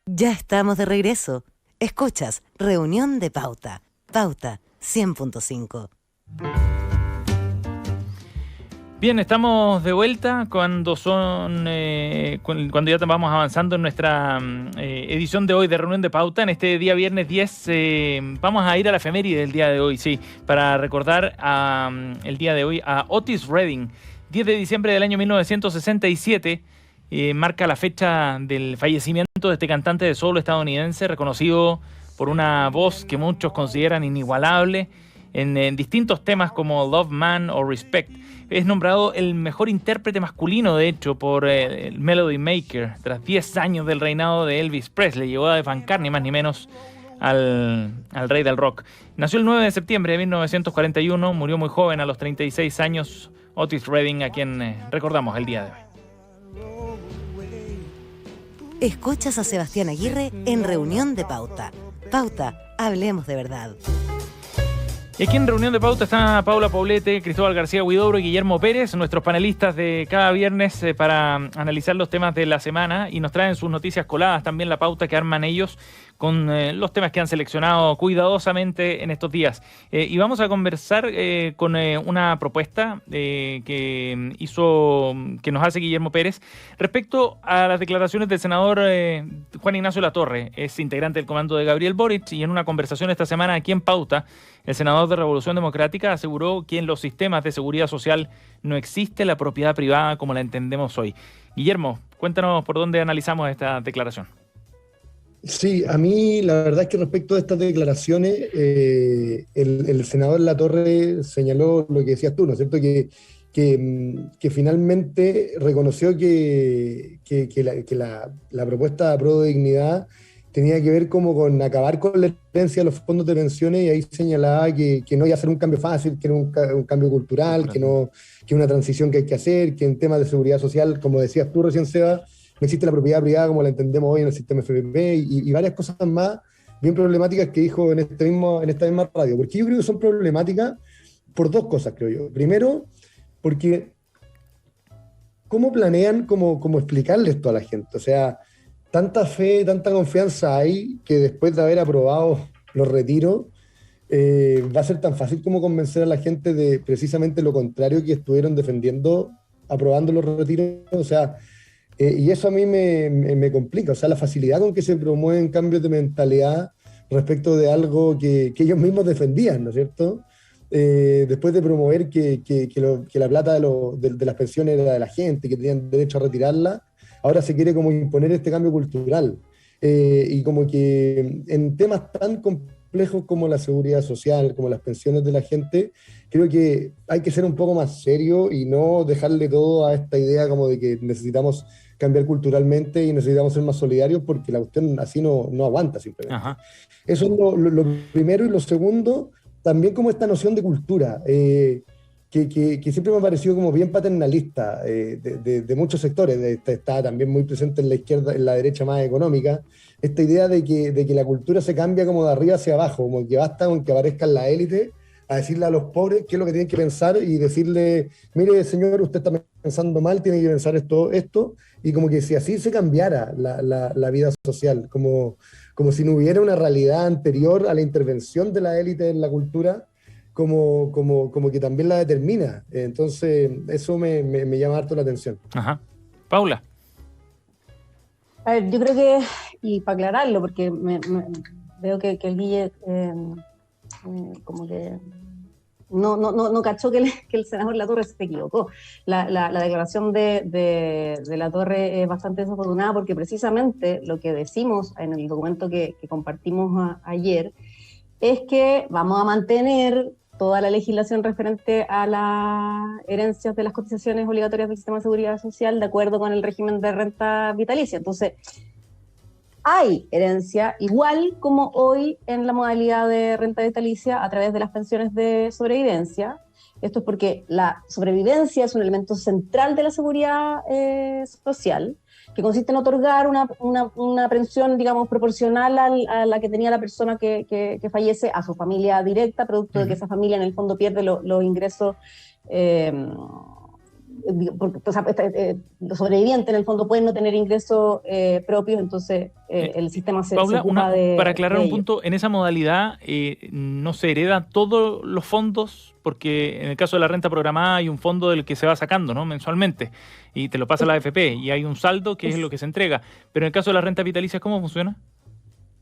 Ya estamos de regreso. Escuchas Reunión de Pauta. Pauta 100.5. Bien, estamos de vuelta cuando ya vamos avanzando en nuestra edición de hoy de Reunión de Pauta. En este día viernes 10 vamos a ir a la efeméride del día de hoy, sí, para recordar el día de hoy a Otis Redding. 10 de diciembre del año 1967 marca la fecha del fallecimiento de este cantante de soul estadounidense, reconocido por una voz que muchos consideran inigualable en distintos temas como Love Man o Respect. Es nombrado el mejor intérprete masculino, de hecho, por el Melody Maker. Tras 10 años del reinado de Elvis Presley, llegó a desbancar ni más ni menos al rey del rock. Nació el 9 de septiembre de 1941, murió muy joven, a los 36 años, Otis Redding, a quien recordamos el día de hoy. Escuchas a Sebastián Aguirre en Reunión de Pauta. Pauta, hablemos de verdad. Y aquí en Reunión de Pauta está Paula Poblete, Cristóbal García Huidobro y Guillermo Pérez, nuestros panelistas de cada viernes para analizar los temas de la semana, y nos traen sus noticias coladas, también la pauta que arman ellos con los temas que han seleccionado cuidadosamente en estos días. Y vamos a conversar con una propuesta que nos hace Guillermo Pérez respecto a las declaraciones del senador Juan Ignacio Latorre. Es integrante del comando de Gabriel Boric, y en una conversación esta semana aquí en Pauta, el senador de Revolución Democrática aseguró que en los sistemas de seguridad social no existe la propiedad privada como la entendemos hoy. Guillermo, cuéntanos por dónde analizamos esta declaración. Sí, a mí la verdad es que respecto a estas declaraciones, el senador Latorre señaló lo que decías tú, ¿no es cierto? Que finalmente reconoció que la propuesta de Pro Dignidad tenía que ver como con acabar con la herencia de los fondos de pensiones, y ahí señalaba que no iba a ser un cambio fácil, que era un cambio cultural, que una transición que hay que hacer, que en temas de seguridad social, como decías tú recién, Seba, no existe la propiedad privada como la entendemos hoy en el sistema FPP, y varias cosas más bien problemáticas que dijo en esta misma radio. Porque yo creo que son problemáticas por dos cosas, creo yo. Primero, porque ¿cómo planean cómo explicarle esto a la gente? O sea, tanta fe, tanta confianza hay que después de haber aprobado los retiros, va a ser tan fácil como convencer a la gente de precisamente lo contrario que estuvieron defendiendo aprobando los retiros. O sea, y eso a mí me complica. O sea, la facilidad con que se promueven cambios de mentalidad respecto de algo que ellos mismos defendían, ¿no es cierto? Después de promover que la plata de las pensiones era de la gente, que tenían derecho a retirarla, ahora se quiere como imponer este cambio cultural. Y como que en temas tan complejos como la seguridad social, como las pensiones de la gente, creo que hay que ser un poco más serio y no dejarle todo a esta idea como de que necesitamos cambiar culturalmente y necesitamos ser más solidarios, porque la cuestión así no aguanta simplemente. Ajá. Eso es lo primero. Y lo segundo, también como esta noción de cultura, que siempre me ha parecido como bien paternalista de muchos sectores. Está también muy presente en la izquierda, en la derecha más económica, esta idea de que la cultura se cambia como de arriba hacia abajo, como que basta con que aparezcan la élite a decirle a los pobres qué es lo que tienen que pensar y decirle, mire señor, usted está pensando mal, tiene que pensar esto, y como que si así se cambiara la vida social, como si no hubiera una realidad anterior a la intervención de la élite en la cultura, como que también la determina. Entonces, eso me llama harto la atención. Ajá. Paula. A ver, yo creo que, y para aclararlo, porque veo que el Guille como que no cachó que el senador Latorre se equivocó. La declaración de Latorre es bastante desafortunada, porque precisamente lo que decimos en el documento que compartimos ayer es que vamos a mantener toda la legislación referente a las herencias de las cotizaciones obligatorias del sistema de seguridad social de acuerdo con el régimen de renta vitalicia. Entonces, hay herencia igual como hoy en la modalidad de renta vitalicia a través de las pensiones de sobrevivencia. Esto es porque la sobrevivencia es un elemento central de la seguridad social, que consiste en otorgar una pensión, digamos, proporcional a la que tenía la persona que fallece a su familia directa, producto de que esa familia en el fondo pierde los ingresos, porque, o sea, los sobrevivientes en el fondo pueden no tener ingresos propios, entonces el sistema se ocupa para aclarar de un ello. punto, en esa modalidad no se heredan todos los fondos, porque en el caso de la renta programada hay un fondo del que se va sacando, ¿no?, mensualmente, y te lo pasa la AFP, y hay un saldo que es lo que se entrega. Pero en el caso de la renta vitalicia, ¿cómo funciona?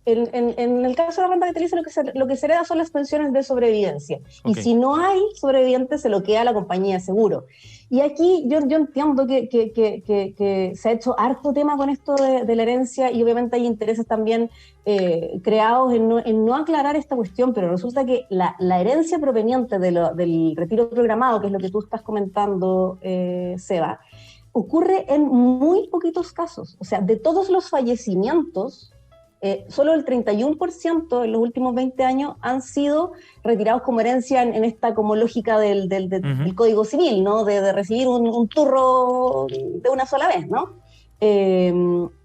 En el caso de la renta vitalicia lo que se hereda son las pensiones de sobrevivencia. Okay. Y si no hay sobrevivientes, se lo queda a la compañía de seguro. Y aquí yo entiendo que se ha hecho harto tema con esto de la herencia, y obviamente hay intereses también creados en no aclarar esta cuestión, pero resulta que la herencia proveniente del retiro programado, que es lo que tú estás comentando, Seba, ocurre en muy poquitos casos. O sea, de todos los fallecimientos, solo el 31% en los últimos 20 años han sido retirados como herencia en esta como lógica del Código Civil, ¿no? De recibir un turro de una sola vez, ¿no?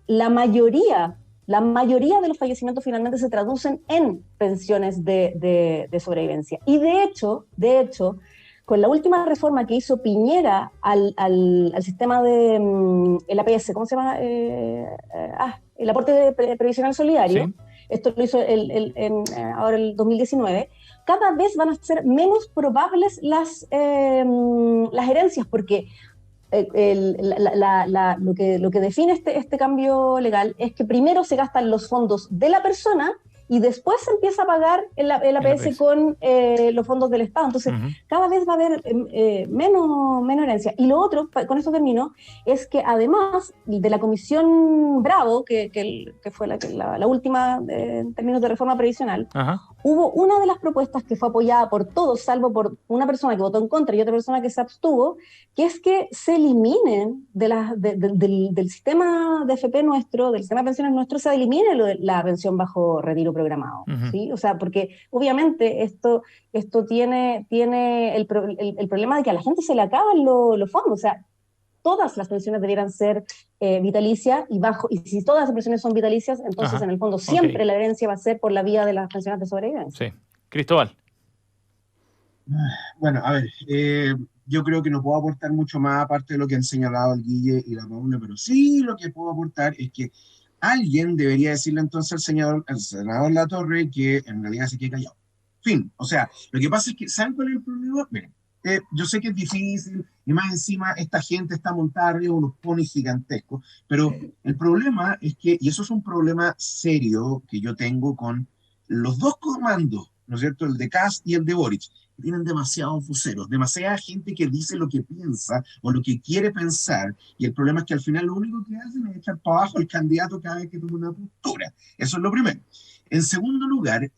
La mayoría de los fallecimientos finalmente se traducen en pensiones de sobrevivencia. Y de hecho, con la última reforma que hizo Piñera al sistema de el APS, ¿cómo se llama? El aporte previsional solidario, sí. Esto lo hizo ahora el 2019, cada vez van a ser menos probables las herencias, porque lo que define este cambio legal es que primero se gastan los fondos de la persona y después se empieza a pagar el APS con los fondos del Estado. Entonces, cada vez va a haber menos herencia. Y lo otro, con esto termino, es que además de la Comisión Bravo, que fue la última en términos de reforma previsional, hubo una de las propuestas que fue apoyada por todos, salvo por una persona que votó en contra y otra persona que se abstuvo, que es que se eliminen del sistema de FP nuestro, del sistema de pensiones nuestro, se elimine la pensión bajo retiro programado, ¿sí? O sea, porque obviamente esto tiene el problema de que a la gente se le acaban los fondos. O sea, todas las pensiones debieran ser vitalicias, y si todas las pensiones son vitalicias, entonces en el fondo siempre la herencia va a ser por la vía de las pensiones de sobrevivencia. Sí. Cristóbal. Bueno, a ver, yo creo que no puedo aportar mucho más aparte de lo que han señalado el Guille y la Paula, pero sí lo que puedo aportar es que alguien debería decirle entonces al senador Latorre que en realidad se quede callado. Fin, o sea, lo que pasa es que, ¿saben cuál es el problema? Miren, yo sé que es difícil, y más encima esta gente está montada arriba de unos ponis gigantescos, pero el problema es que, y eso es un problema serio que yo tengo con los dos comandos, ¿no es cierto?, el de Kast y el de Boric, tienen demasiados voceros, demasiada gente que dice lo que piensa o lo que quiere pensar, y el problema es que al final lo único que hacen es echar para abajo al candidato cada vez que toma una postura. Eso es lo primero. En segundo lugar,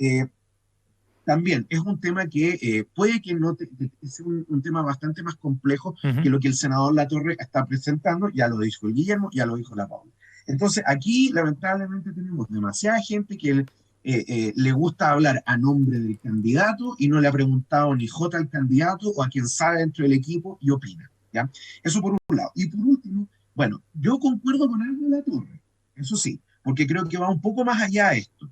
también es un tema que puede que no es un tema bastante más complejo que lo que el senador Latorre está presentando. Ya lo dijo el Guillermo, ya lo dijo la Paula. Entonces, aquí lamentablemente tenemos demasiada gente que le gusta hablar a nombre del candidato y no le ha preguntado ni jota al candidato o a quien sabe dentro del equipo y opina, ¿ya? Eso por un lado. Y por último, bueno, yo concuerdo con algo de Latorre, eso sí, porque creo que va un poco más allá de esto.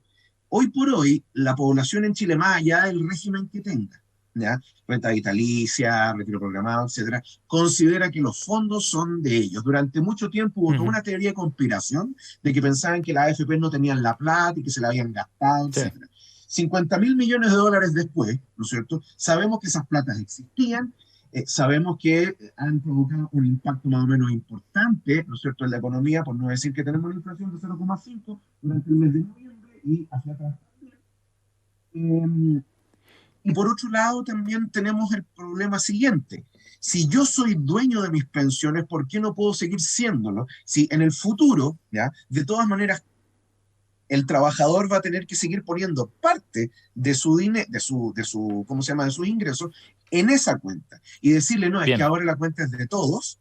Hoy por hoy, la población en Chile, más allá del régimen que tenga, ¿ya?, renta vitalicia, retiro programado, etcétera, considera que los fondos son de ellos. Durante mucho tiempo hubo toda una teoría de conspiración de que pensaban que las AFP no tenían la plata y que se la habían gastado, etcétera. 50.000 millones de dólares después, ¿no es cierto?, sabemos que esas platas existían, sabemos que han provocado un impacto más o menos importante, ¿no es cierto?, en la economía, por no decir que tenemos una inflación de 0,5 durante el mes de noviembre, y hacia atrás también. Y por otro lado también tenemos el problema siguiente. Si yo soy dueño de mis pensiones, ¿por qué no puedo seguir siéndolo? Si en el futuro, ¿ya?, de todas maneras, el trabajador va a tener que seguir poniendo parte de su dinero, de su ¿cómo se llama?, de sus ingresos en esa cuenta. Y decirle, no, es que ahora la cuenta es de todos.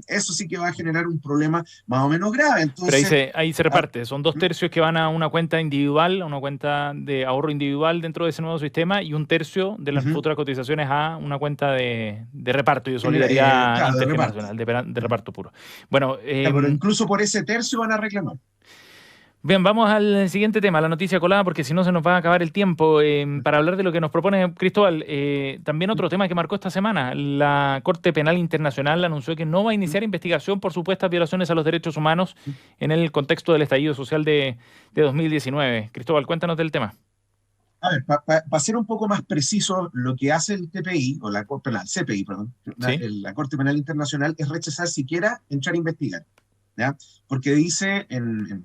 Eso sí que va a generar un problema más o menos grave. Entonces, pero ahí se reparte, son 2/3 que van a una cuenta individual, a una cuenta de ahorro individual dentro de ese nuevo sistema, y 1/3 de las futuras cotizaciones a una cuenta de reparto y de solidaridad claro, intergeneracional, de reparto puro. Bueno, pero incluso por ese tercio van a reclamar. Bien, vamos al siguiente tema, la noticia colada, porque si no se nos va a acabar el tiempo. Para hablar de lo que nos propone Cristóbal, también otro tema que marcó esta semana, la Corte Penal Internacional anunció que no va a iniciar investigación por supuestas violaciones a los derechos humanos en el contexto del estallido social de 2019. Cristóbal, cuéntanos del tema. A ver, para ser un poco más preciso, lo que hace el TPI, o la Corte Penal, CPI, perdón, ¿sí?, la Corte Penal Internacional, es rechazar siquiera entrar a investigar, ¿ya? Porque dice en el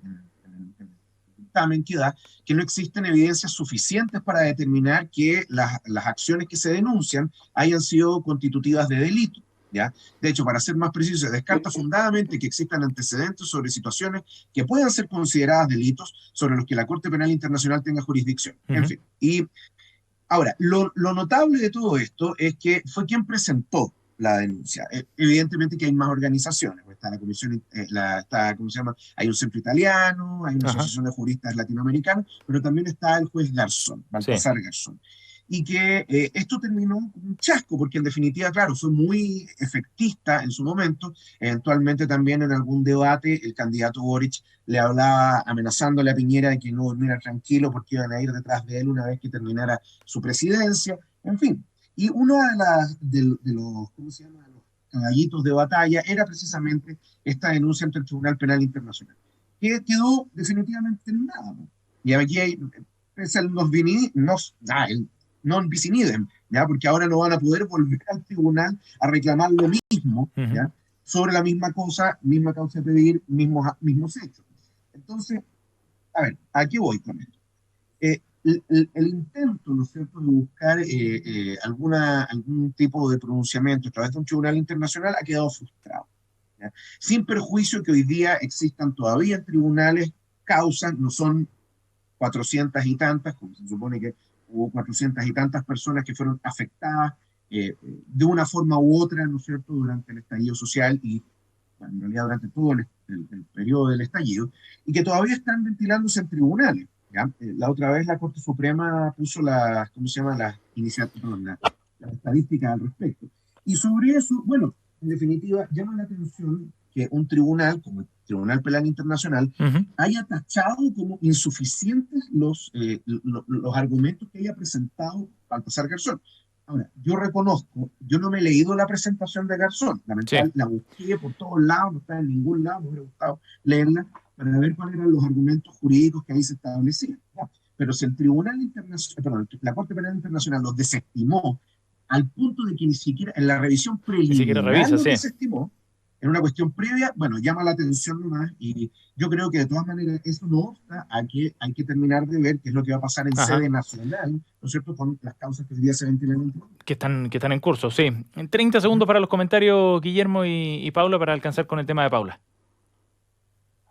dictamen que da que no existen evidencias suficientes para determinar que las acciones que se denuncian hayan sido constitutivas de delito, ¿ya? De hecho, para ser más preciso, se descarta fundadamente que existan antecedentes sobre situaciones que puedan ser consideradas delitos sobre los que la Corte Penal Internacional tenga jurisdicción. En fin. Y ahora, lo notable de todo esto es que fue quien presentó la denuncia. Evidentemente que hay más organizaciones, está la comisión, ¿cómo se llama? Hay un centro italiano, hay una asociación de juristas latinoamericanos, pero también está el juez Garzón, Baltasar Garzón. Y que esto terminó como un chasco, porque en definitiva, claro, fue muy efectista en su momento. Eventualmente también en algún debate el candidato Boric le hablaba amenazándole a Piñera de que no durmiera tranquilo porque iban a ir detrás de él una vez que terminara su presidencia. En fin. Y uno de los, ¿cómo se llama?, los caballitos de batalla era precisamente esta denuncia ante el Tribunal Penal Internacional, que quedó definitivamente en nada, ¿no? Y aquí es el non bis in idem, ¿ya? Porque ahora no van a poder volver al tribunal a reclamar lo mismo, ¿ya?, sobre la misma cosa, misma causa de pedir, mismos hechos. Entonces, a ver, ¿a qué voy con esto? El intento, ¿no es cierto?, de buscar algún tipo de pronunciamiento a través de un tribunal internacional ha quedado frustrado, ¿ya? Sin perjuicio que hoy día existan todavía en tribunales causas, no son 400 y tantas, como se supone que hubo 400 y tantas personas que fueron afectadas de una forma u otra, ¿no es cierto?, durante el estallido social y, bueno, en realidad durante todo el periodo del estallido, y que todavía están ventilándose en tribunales. ¿Ya? La otra vez la Corte Suprema puso las estadísticas al respecto. Y sobre eso, bueno, en definitiva, llama la atención que un tribunal, como el Tribunal Penal Internacional, haya tachado como insuficientes los argumentos que haya presentado Baltasar Garzón. Ahora, yo reconozco, yo no me he leído la presentación de Garzón, lamentablemente la busqué por todos lados, no está en ningún lado, me hubiera gustado leerla, para ver cuáles eran los argumentos jurídicos que ahí se establecían. ¿Ya? Pero si el Tribunal Internacional, perdón, la Corte Penal Internacional los desestimó al punto de que ni siquiera en la revisión preliminar los desestimó, en una cuestión previa, bueno, llama la atención nomás, y yo creo que de todas maneras eso no obsta a que hay que terminar de ver qué es lo que va a pasar en Ajá. sede nacional, ¿no es cierto?, con las causas que hoy día se ventilan en Chile. Que están en curso, sí. 30 segundos para los comentarios, Guillermo y Paula, para alcanzar con el tema de Paula.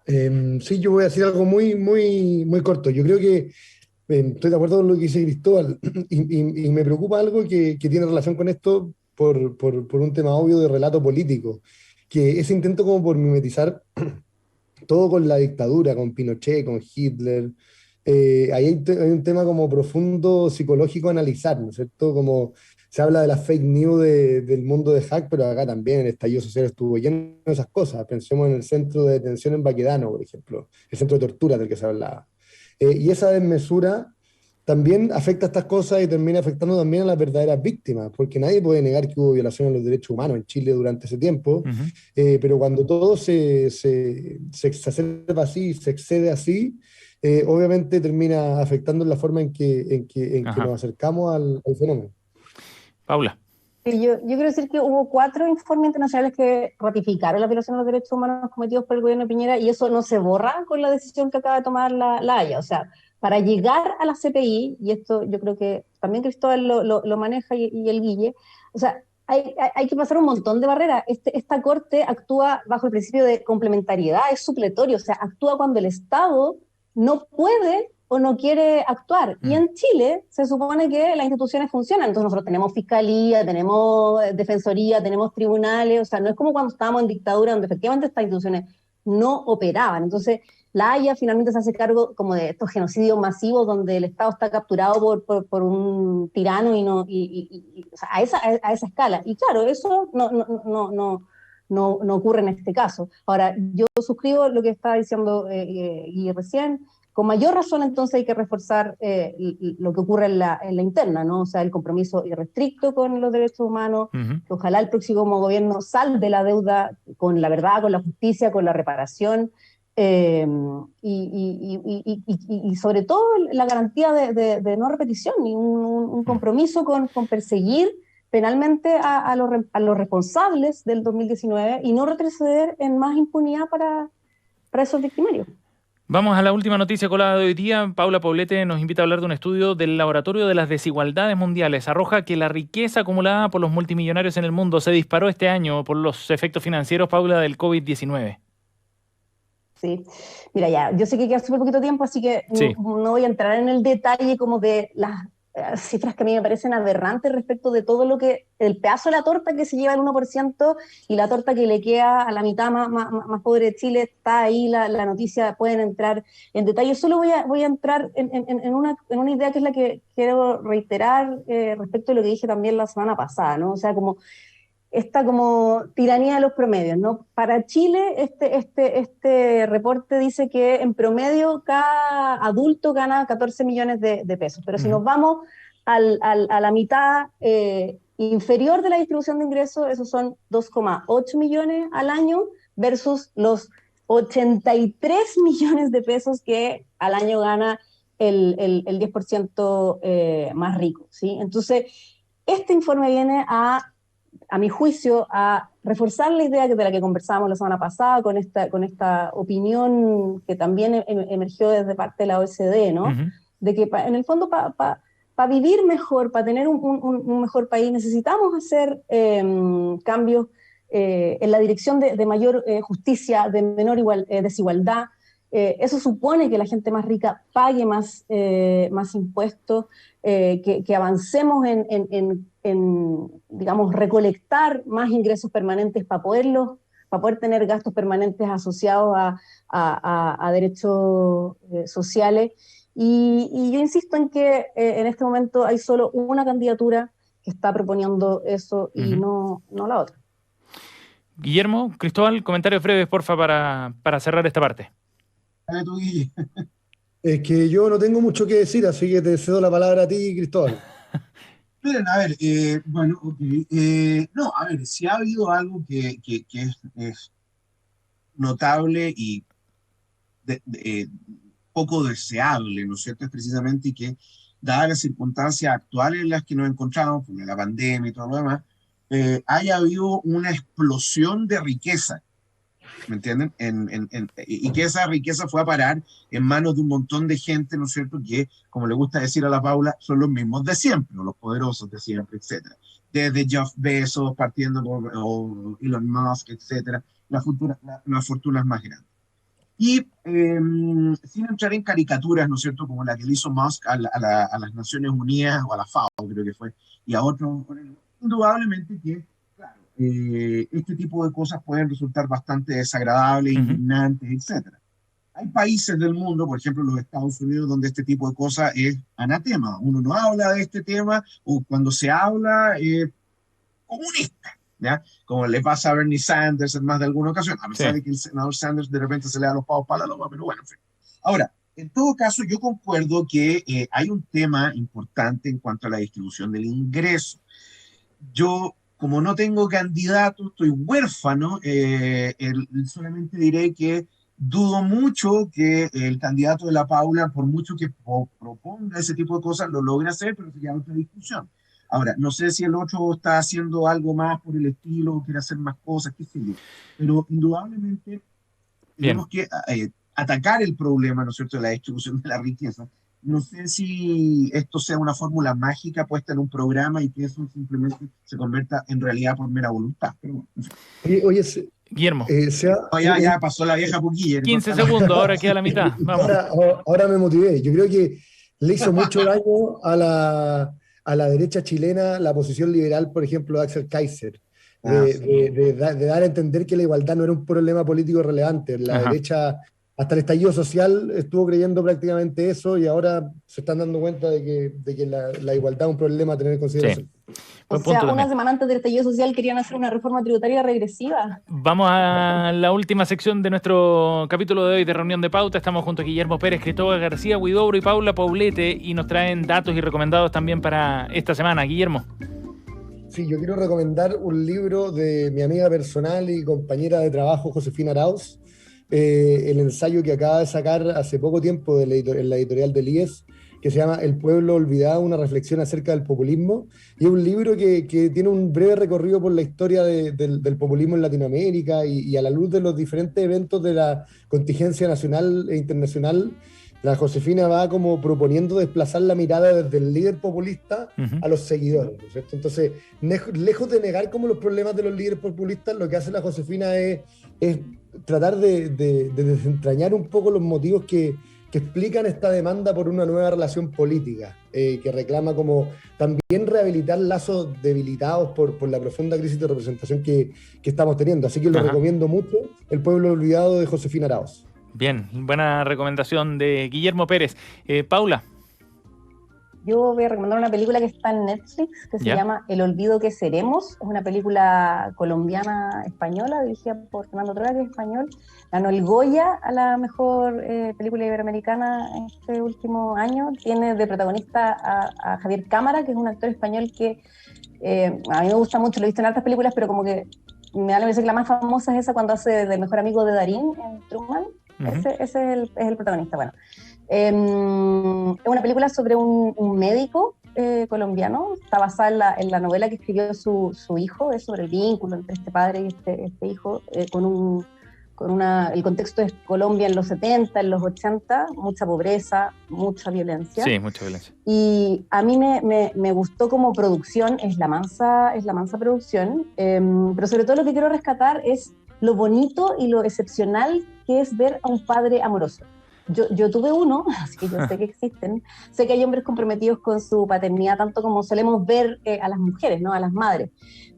Sí, yo voy a decir algo muy corto. Yo creo que estoy de acuerdo con lo que dice Cristóbal y me preocupa algo que tiene relación con esto por un tema obvio de relato político, que ese intento como por mimetizar todo con la dictadura, con Pinochet, con Hitler. Ahí hay un tema como profundo psicológico a analizar, ¿no es cierto? Como se habla de las fake news del mundo de hack, pero acá también el estallido social estuvo lleno de esas cosas. Pensemos en el centro de detención en Baquedano, por ejemplo, el centro de tortura del que se hablaba. Y esa desmesura también afecta a estas cosas y termina afectando también a las verdaderas víctimas, porque nadie puede negar que hubo violación a los derechos humanos en Chile durante ese tiempo, pero cuando todo se exacerba así, se excede así, obviamente termina afectando la forma en que nos acercamos al fenómeno. Paula. Yo quiero decir que hubo 4 informes internacionales que ratificaron la violación de los derechos humanos cometidos por el gobierno de Piñera, y eso no se borra con la decisión que acaba de tomar la Haya. O sea, para llegar a la CPI, y esto yo creo que también Cristóbal lo maneja y el Guille, o sea, hay que pasar un montón de barreras. Esta Corte actúa bajo el principio de complementariedad, es supletorio, o sea, actúa cuando el Estado no puede o no quiere actuar. Y en Chile se supone que las instituciones funcionan. Entonces nosotros tenemos fiscalía, tenemos defensoría, tenemos tribunales. O sea, no es como cuando estábamos en dictadura, donde efectivamente estas instituciones no operaban. Entonces la Haya finalmente se hace cargo como de estos genocidios masivos donde el Estado está capturado por un tirano o sea, a esa escala. Y claro, eso no ocurre en este caso. Ahora, yo suscribo lo que estaba diciendo Guille recién. Con mayor razón, entonces, hay que reforzar lo que ocurre en la interna, ¿no? O sea, el compromiso irrestricto con los derechos humanos, que ojalá el próximo gobierno salve la deuda con la verdad, con la justicia, con la reparación, y sobre todo la garantía de no repetición y un compromiso con perseguir penalmente a los responsables del 2019 y no retroceder en más impunidad para esos victimarios. Vamos a la última noticia colada de hoy día. Paula Poblete nos invita a hablar de un estudio del Laboratorio de las Desigualdades Mundiales. Arroja que la riqueza acumulada por los multimillonarios en el mundo se disparó este año por los efectos financieros, Paula, del COVID-19. Sí, mira, ya, yo sé que queda súper poquito tiempo, así que no voy a entrar en el detalle como de las cifras que a mí me parecen aberrantes respecto de todo lo que, el pedazo de la torta que se lleva el 1% y la torta que le queda a la mitad más pobre de Chile. Está ahí la noticia, pueden entrar en detalle. Solo voy a entrar en una idea que es la que quiero reiterar respecto a lo que dije también la semana pasada, ¿no? O sea, como esta como tiranía de los promedios, ¿no? Para Chile, este reporte dice que en promedio cada adulto gana 14 millones de pesos, pero si nos vamos a la mitad inferior de la distribución de ingresos, esos son 2,8 millones al año versus los 83 millones de pesos que al año gana el 10% más rico, ¿sí? Entonces, este informe viene a mi juicio, a reforzar la idea de la que conversábamos la semana pasada con esta opinión que también emergió desde parte de la OECD, ¿no? De que en el fondo para vivir mejor, para tener un mejor país, necesitamos hacer cambios en la dirección de mayor justicia, de menor desigualdad. Eso supone que la gente más rica pague más impuestos, que avancemos en, digamos, recolectar más ingresos permanentes para poder tener gastos permanentes asociados a derechos sociales. Y yo insisto en que en este momento hay solo una candidatura que está proponiendo eso y no la otra. Guillermo, Cristóbal, comentarios breves, porfa, para cerrar esta parte. Dale tú, Guille. Es que yo no tengo mucho que decir, así que te cedo la palabra a ti, Cristóbal. Miren, a ver, bueno, ok. No, a ver, si ha habido algo que es notable y poco deseable, ¿no es cierto? Es precisamente que, dadas las circunstancias actuales en las que nos encontramos, con la pandemia y todo lo demás, haya habido una explosión de riqueza, ¿me entienden? Y que esa riqueza fue a parar en manos de un montón de gente, ¿no es cierto?, que, como le gusta decir a la Paula, son los mismos de siempre, los poderosos de siempre, etcétera. Desde Jeff Bezos, partiendo por Elon Musk, etcétera, las fortunas más grandes. Y sin entrar en caricaturas, ¿no es cierto?, como la que le hizo Musk a las Naciones Unidas, o a la FAO, creo que fue, y a otros, indudablemente que, claro, este tipo de cosas pueden resultar bastante desagradables, indignantes, etcétera. Hay países del mundo, por ejemplo los Estados Unidos, donde este tipo de cosas es anatema. Uno no habla de este tema, o cuando se habla, comunista, ¿ya? Como le pasa a Bernie Sanders en más de alguna ocasión, a pesar de que el senador Sanders de repente se le da los pavos para la loma, pero bueno, en fin. Ahora, en todo caso, yo concuerdo que hay un tema importante en cuanto a la distribución del ingreso. Yo, como no tengo candidato, estoy huérfano, solamente diré que dudo mucho que el candidato de la Paula, por mucho que proponga ese tipo de cosas, lo logre hacer, pero sería otra discusión. Ahora, no sé si el otro está haciendo algo más por el estilo, quiere hacer más cosas, qué sé yo. Pero indudablemente tenemos que atacar el problema, ¿no es cierto?, de la distribución de la riqueza. No sé si esto sea una fórmula mágica puesta en un programa y que eso simplemente se convierta en realidad por mera voluntad. Pero bueno. Oye, Guillermo. Ya pasó la vieja puquilla. 15 segundos, ahora queda la mitad. Vamos. Ahora me motivé. Yo creo que le hizo mucho daño a la derecha chilena la posición liberal, por ejemplo, de Axel Kaiser, de dar a entender que la igualdad no era un problema político relevante. La derecha, hasta el estallido social, estuvo creyendo prácticamente eso, y ahora se están dando cuenta de que la igualdad es un problema a tener en consideración. Sí. O sea, una semana antes del estallido social querían hacer una reforma tributaria regresiva. Vamos a la última sección de nuestro capítulo de hoy de Reunión de Pauta. Estamos junto a Guillermo Pérez, Cristóbal García Huidobro y Paula Poblete, y nos traen datos y recomendados también para esta semana. Guillermo. Sí, yo quiero recomendar un libro de mi amiga personal y compañera de trabajo, Josefina Arauz, el ensayo que acaba de sacar hace poco tiempo en la editorial del IES, que se llama El pueblo olvidado, una reflexión acerca del populismo, y es un libro que tiene un breve recorrido por la historia del populismo en Latinoamérica, y a la luz de los diferentes eventos de la contingencia nacional e internacional, la Josefina va como proponiendo desplazar la mirada desde el líder populista a los seguidores, ¿no es cierto? Entonces, lejos de negar como los problemas de los líderes populistas, lo que hace la Josefina es tratar de desentrañar un poco los motivos que explican esta demanda por una nueva relación política, que reclama como también rehabilitar lazos debilitados por la profunda crisis de representación que estamos teniendo. Así que lo recomiendo mucho, El pueblo olvidado, de Josefina Arauz. Bien, buena recomendación de Guillermo Pérez. Paula. Yo voy a recomendar una película que está en Netflix, que se llama El olvido que seremos. Es una película colombiana-española, dirigida por Fernando Trueba, que es español. Ganó el Goya a la mejor película iberoamericana en este último año. Tiene de protagonista a Javier Cámara, que es un actor español que a mí me gusta mucho, lo he visto en otras películas, pero como que me da la impresión que la más famosa es esa cuando hace del mejor amigo de Darín en Truman. Ese es el protagonista. Bueno, es una película sobre un médico colombiano. Está basada en la novela que escribió su hijo. Es sobre el vínculo entre este padre y este hijo, el contexto es Colombia en los 70, en los 80, mucha pobreza, mucha violencia. Sí, mucha violencia. Y a mí me gustó como producción, es la mansa producción, pero sobre todo lo que quiero rescatar es lo bonito y lo excepcional que es ver a un padre amoroso. Yo tuve uno, así que yo sé que existen. Sé que hay hombres comprometidos con su paternidad, tanto como solemos ver a las mujeres, ¿no? A las madres.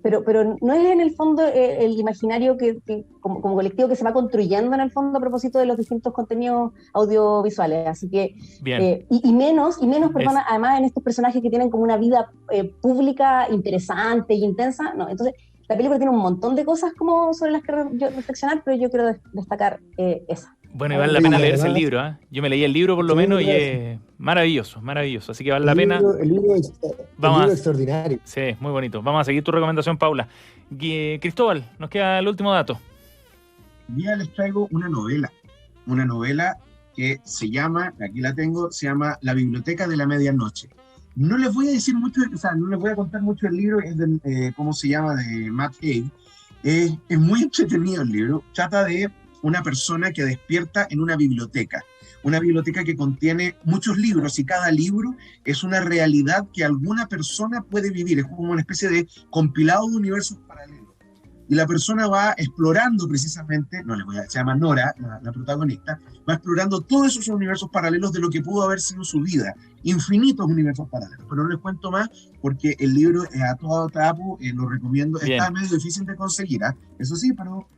Pero no es en el fondo el imaginario que como colectivo que se va construyendo en el fondo a propósito de los distintos contenidos audiovisuales. Así que, y menos, perdona, además en estos personajes que tienen como una vida pública interesante y intensa, ¿no? Entonces, la película tiene un montón de cosas como sobre las que yo reflexionar, pero yo quiero destacar esa. Bueno, y vale la pena leerse el libro, ¿eh? Yo me leí el libro por lo menos y es maravilloso, así que vale la pena. El libro es extraordinario. Sí, muy bonito. Vamos a seguir tu recomendación, Paula. Cristóbal, nos queda el último dato. Ya les traigo una novela que se llama, aquí la tengo, se llama La Biblioteca de la Medianoche. No les voy a decir mucho, o sea, no les voy a contar mucho del libro, es de, ¿cómo se llama?, de Matt Haig. Es muy entretenido el libro, trata de una persona que despierta en una biblioteca que contiene muchos libros y cada libro es una realidad que alguna persona puede vivir, es como una especie de compilado de universos paralelos. Y la persona va explorando precisamente, se llama Nora, la protagonista, va explorando todos esos universos paralelos de lo que pudo haber sido su vida, infinitos universos paralelos, pero no les cuento más porque el libro es a todo trapo, lo recomiendo, Bien. Está medio difícil de conseguir, eso sí, pero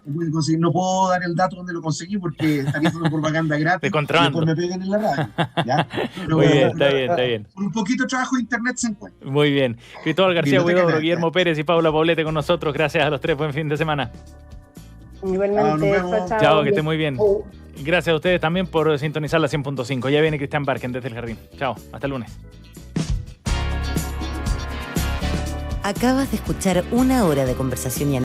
no puedo dar el dato donde lo conseguí porque estaría haciendo propaganda gratis de contrabando. y después me peguen en la radio, ¿ya? Pero, Muy bien, está bien. Con un poquito de trabajo de internet se encuentra. Muy bien. Cristóbal García Biblioteca Huidobro, Gratis. Guillermo Pérez y Paula Poblete con nosotros. Gracias a los tres. Buen fin de semana. Igualmente, nos vemos. Chao, que estén muy bien. Gracias a ustedes también por sintonizar la 100.5. Ya viene Cristian Barken desde el jardín. Chao, hasta el lunes. Acabas de escuchar una hora de conversación y